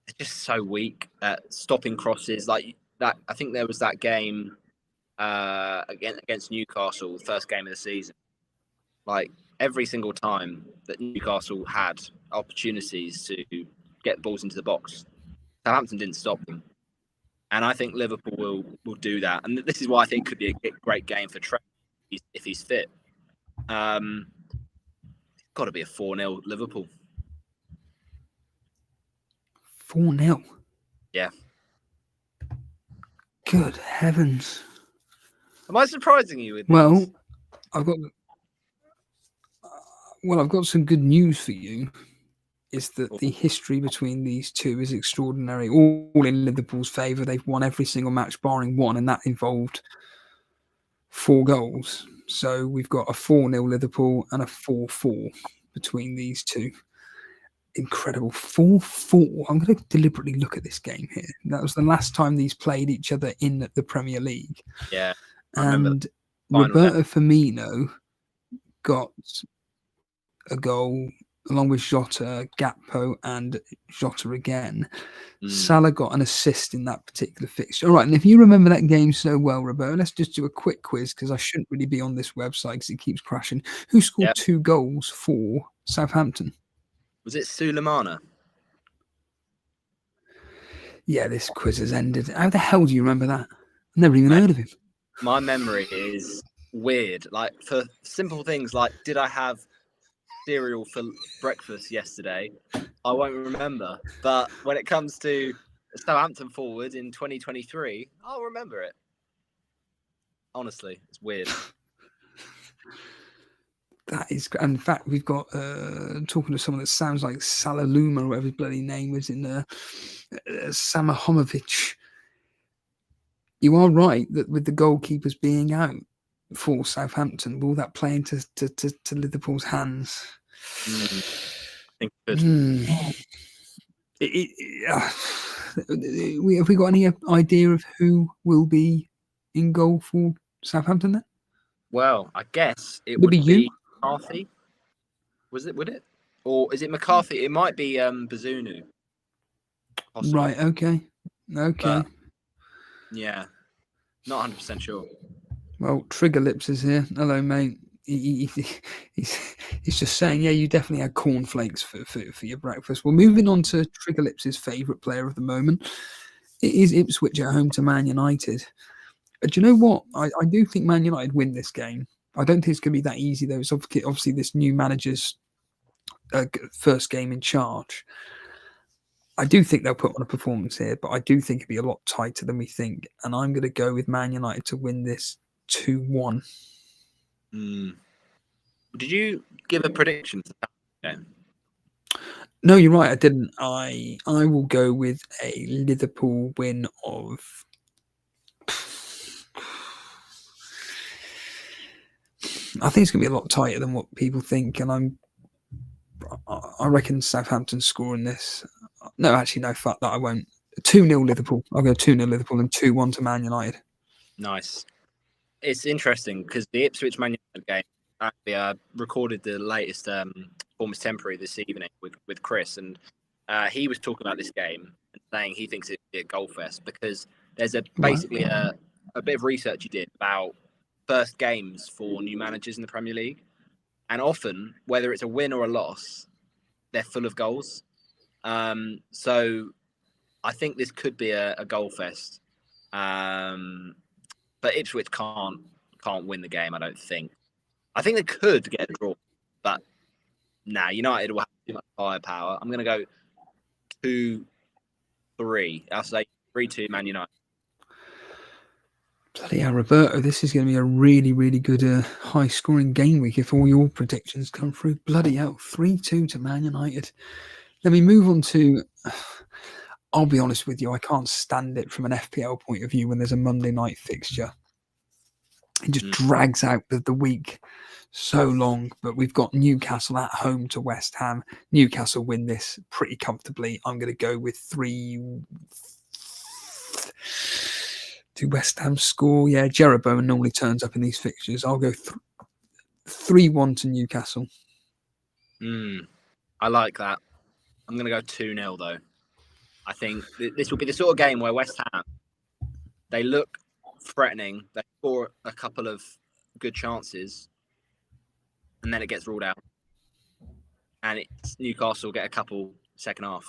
it's just so weak at stopping crosses. Like that, I think there was that game against Newcastle, the first game of the season. Like every single time that Newcastle had opportunities to get balls into the box, Southampton didn't stop them. And I think Liverpool will do that. And this is why I think it could be a great game for Trent if he's fit. It's got to be a 4-0 Liverpool. 4-0? Yeah. Good heavens. Am I surprising you with this? Well, I've got some good news for you. Is that the history between these two is extraordinary. All in Liverpool's favour. They've won every single match barring one, and that involved 4 goals. So we've got a 4-0 Liverpool and a 4-4 between these two. Incredible. 4-4. I'm going to deliberately look at this game here. That was the last time these played each other in the Premier League. Yeah. And Roberto Firmino got a goal along with Jota, Gakpo, and Jota again. Salah got an assist in that particular fixture. All right, and if you remember that game so well, Roberto, let's just do a quick quiz because I shouldn't really be on this website because it keeps crashing. Who scored 2 goals for Southampton? Was it Sulemana? Yeah, this quiz has ended. How the hell do you remember that? I've never even heard of him. My memory is weird. Like for simple things like, did I have cereal for breakfast yesterday? I won't remember. But when it comes to Southampton forward in 2023, I'll remember it. Honestly, it's weird. That is, in fact, we've got talking to someone that sounds like Salaluma or whatever his bloody name was in there, Samahomovic. You are right that with the goalkeepers being out for Southampton, will that play into to Liverpool's hands? I think it could. Have we got any idea of who will be in goal for Southampton then? Well, I guess it would be you. McCarthy. Would it? Or is it McCarthy? It might be Bazunu. Possibly. Right, okay. But, yeah. Not 100% sure. Well, Trigger Lips is here. Hello, mate. He's just saying, yeah, you definitely had cornflakes for your breakfast. Well, moving on to Trigger Lips' favourite player of the moment. It is Ipswich at home to Man United. Do you know what? I do think Man United win this game. I don't think it's going to be that easy, though. It's obviously this new manager's first game in charge. I do think they'll put on a performance here, but I do think it'll be a lot tighter than we think. And I'm going to go with Man United to win this 2-1. Did you give a prediction for that game? No, you're right. I didn't. I will go with a Liverpool win of. I think it's going to be a lot tighter than what people think, and I reckon Southampton scoring this. No, actually, no. Fuck that. I won't. 2-0 Liverpool. I'll go 2-0 Liverpool and 2-1 to Man United. Nice. It's interesting because the Ipswich Man United game, actually, recorded the latest performance temporary this evening with Chris, and he was talking about this game and saying he thinks it'd be a goal fest because there's basically a bit of research he did about first games for new managers in the Premier League, and often whether it's a win or a loss, they're full of goals. So I think this could be a goal fest, but Ipswich can't win the game. I don't think. I think they could get a draw, but United will have too much firepower. I'm going to go 2-3. I'll say 3-2 Man United. Bloody hell, Roberto, this is going to be a really, really good high-scoring game week if all your predictions come through. Bloody hell, 3-2 to Man United. Let me move on to... I'll be honest with you, I can't stand it from an FPL point of view when there's a Monday night fixture. It just drags out the week so long, but we've got Newcastle at home to West Ham. Newcastle win this pretty comfortably. I'm going to go with 3... Do West Ham score? Yeah, Jeroboam normally turns up in these fixtures. I'll go 3-1 to Newcastle. I like that. I'm going to go 2-0 though. I think this will be the sort of game where West Ham, they look threatening, they score a couple of good chances, and then it gets ruled out. And Newcastle get a couple second half.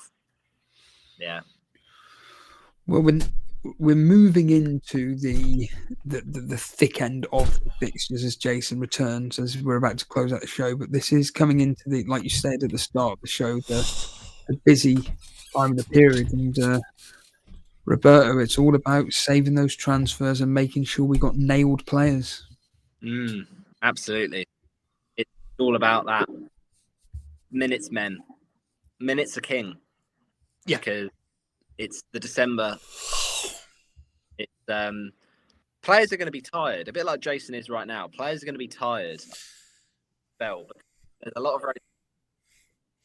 Yeah. Well, we're moving into the thick end of the fixtures as Jason returns, as we're about to close out the show. But this is coming into the, like you said at the start of the show, the busy time of the period. And Roberto, it's all about saving those transfers and making sure we got nailed players. Absolutely. It's all about that. Minutes men. Minutes are king. Yeah. Because it's the December. It's players are going to be tired, a bit like Jason is right now. Players are going to be tired. There's a lot of race,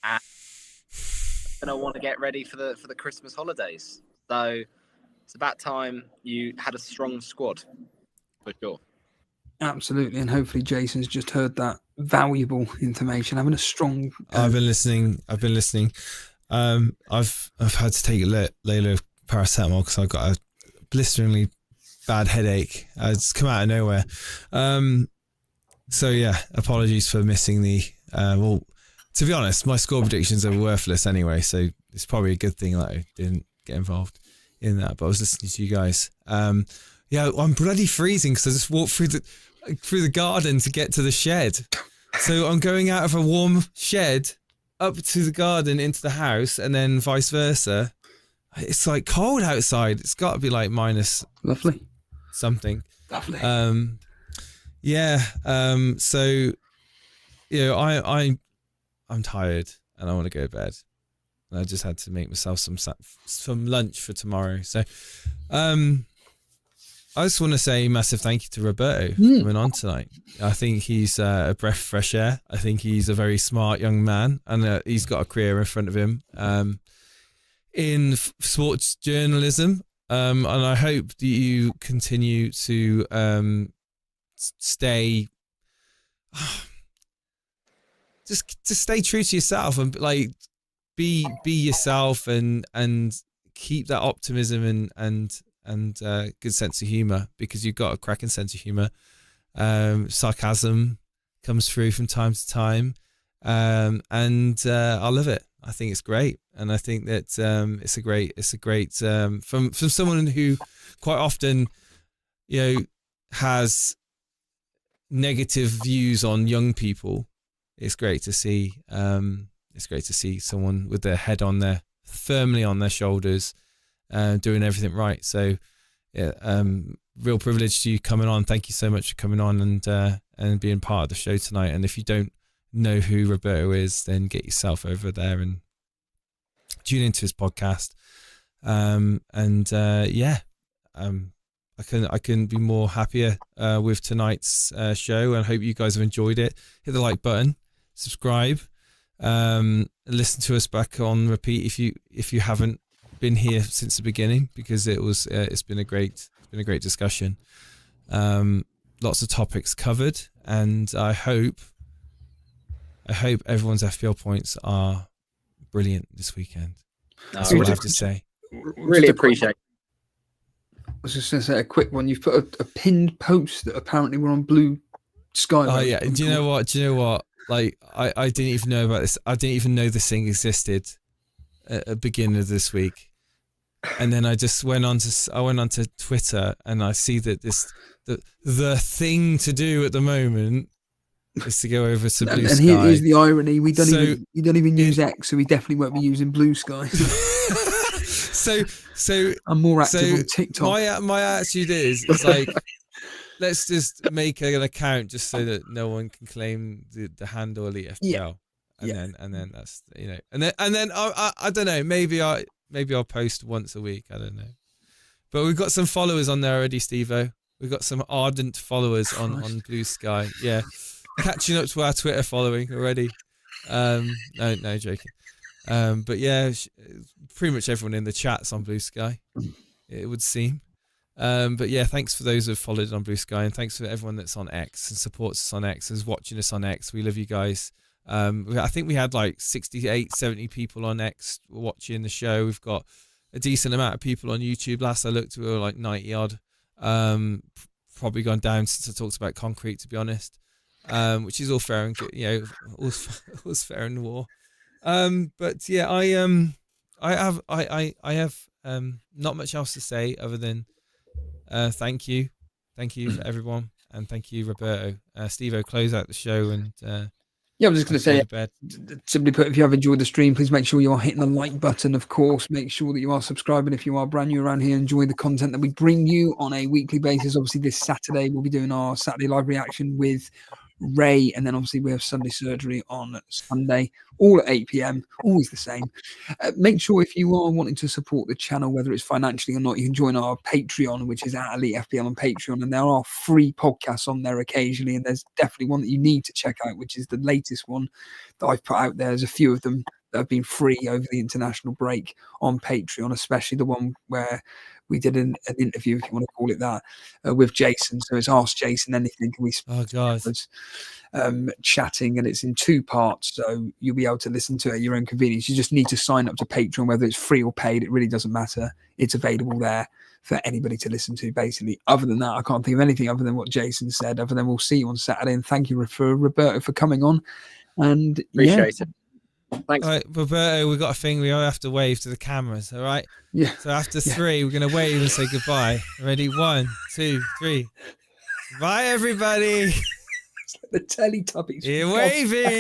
and going to want to get ready for the Christmas holidays. So it's about time you had a strong squad, for sure. Absolutely, and hopefully Jason's just heard that valuable information. Having a strong. I've been listening. I've had to take a Layla paracetamol because I've got a blisteringly bad headache. It's come out of nowhere. So yeah, apologies for missing the. Well, to be honest, my score predictions are worthless anyway, so it's probably a good thing that I didn't get involved in that. But I was listening to you guys. Yeah, I'm bloody freezing because I just walked through the garden to get to the shed. So I'm going out of a warm shed up to the garden into the house, and then vice versa. It's like cold outside. It's got to be like minus lovely something. Lovely. Yeah. So, you know, I'm tired and I want to go to bed. And I just had to make myself some lunch for tomorrow. So, I just want to say a massive thank you to Roberto coming on tonight. I think he's a breath of fresh air. I think he's a very smart young man, and he's got a career in front of him in sports journalism. And I hope that you continue to stay, just stay true to yourself and like be yourself and keep that optimism and good sense of humor, because you've got a cracking sense of humor. Sarcasm comes through from time to time, and I love it. I think it's great, and I think that it's a great from someone who quite often, you know, has negative views on young people. It's great to see. It's great to see someone with their head firmly on their shoulders, doing everything right. So, yeah, real privilege to you coming on. Thank you so much for coming on and being part of the show tonight. And if you don't know who Roberto is, then get yourself over there and tune into his podcast. I couldn't be more happier with tonight's show, and hope you guys have enjoyed it. Hit the like button, subscribe, listen to us back on repeat if you haven't been here since the beginning, because it's been a great discussion. Lots of topics covered, and I hope everyone's FPL points are brilliant this weekend. That's all I have to say. Really appreciate. I was just going to say a quick one. You've put a pinned post that apparently we're on Blue Sky. Oh yeah, do you know what? Like I didn't even know about this. I didn't even know this thing existed at the beginning of this week, and then I just went onto Twitter, and I see that the thing to do at the moment is to go over to Blue Sky. And here's the irony: we don't even use X, so we definitely won't be using Blue Sky. So I'm more active on TikTok. My attitude is like, let's just make an account just so that no one can claim the handle Elite FPL, and then that's and then I don't know, maybe I'll post once a week, I don't know, but we've got some followers on there already, Steve-O. We've got some ardent followers on Blue Sky, catching up to our Twitter following already. No joking. But yeah, pretty much everyone in the chat's on Blue Sky, it would seem. But yeah, thanks for those who have followed on Blue Sky, and thanks for everyone that's on X and supports us on X, is watching us on X. We love you guys. I think we had like 68, 70 people on X watching the show. We've got a decent amount of people on YouTube. Last I looked, we were like 90 odd. Probably gone down since I talked about concrete, to be honest. Which is all fair and good, all's fair in war. But yeah, I have not much else to say other than thank you for everyone, and thank you, Roberto. Steve-O, close out the show, and I was just going to say, simply put, if you have enjoyed the stream, please make sure you are hitting the like button. Of course, make sure that you are subscribing if you are brand new around here. Enjoy the content that we bring you on a weekly basis. Obviously, this Saturday we'll be doing our Saturday live reaction with Ray, and then obviously we have Sunday surgery on Sunday, all at 8 p.m, always the same. Make sure if you are wanting to support the channel, whether it's financially or not, you can join our Patreon, which is at Elite FPL on Patreon, and there are free podcasts on there occasionally, and there's definitely one that you need to check out, which is the latest one that I've put out there. There's a few of them that have been free over the international break on Patreon, especially the one where we did an interview, if you want to call it that, with Jason. So it's Ask Jason Anything. Can we chatting, and it's in 2 parts, so you'll be able to listen to it at your own convenience. You just need to sign up to Patreon, whether it's free or paid. It really doesn't matter. It's available there for anybody to listen to, basically. Other than that, I can't think of anything other than what Jason said, other than we'll see you on Saturday. And thank you for Roberto for coming on. And appreciate it. Thanks. All right, Roberto, we've got a thing we all have to wave to the cameras, all right? Yeah. So after 3, we're going to wave and say goodbye. Ready? 1, 2, 3. Bye, everybody. The Teletubbies. You're waving.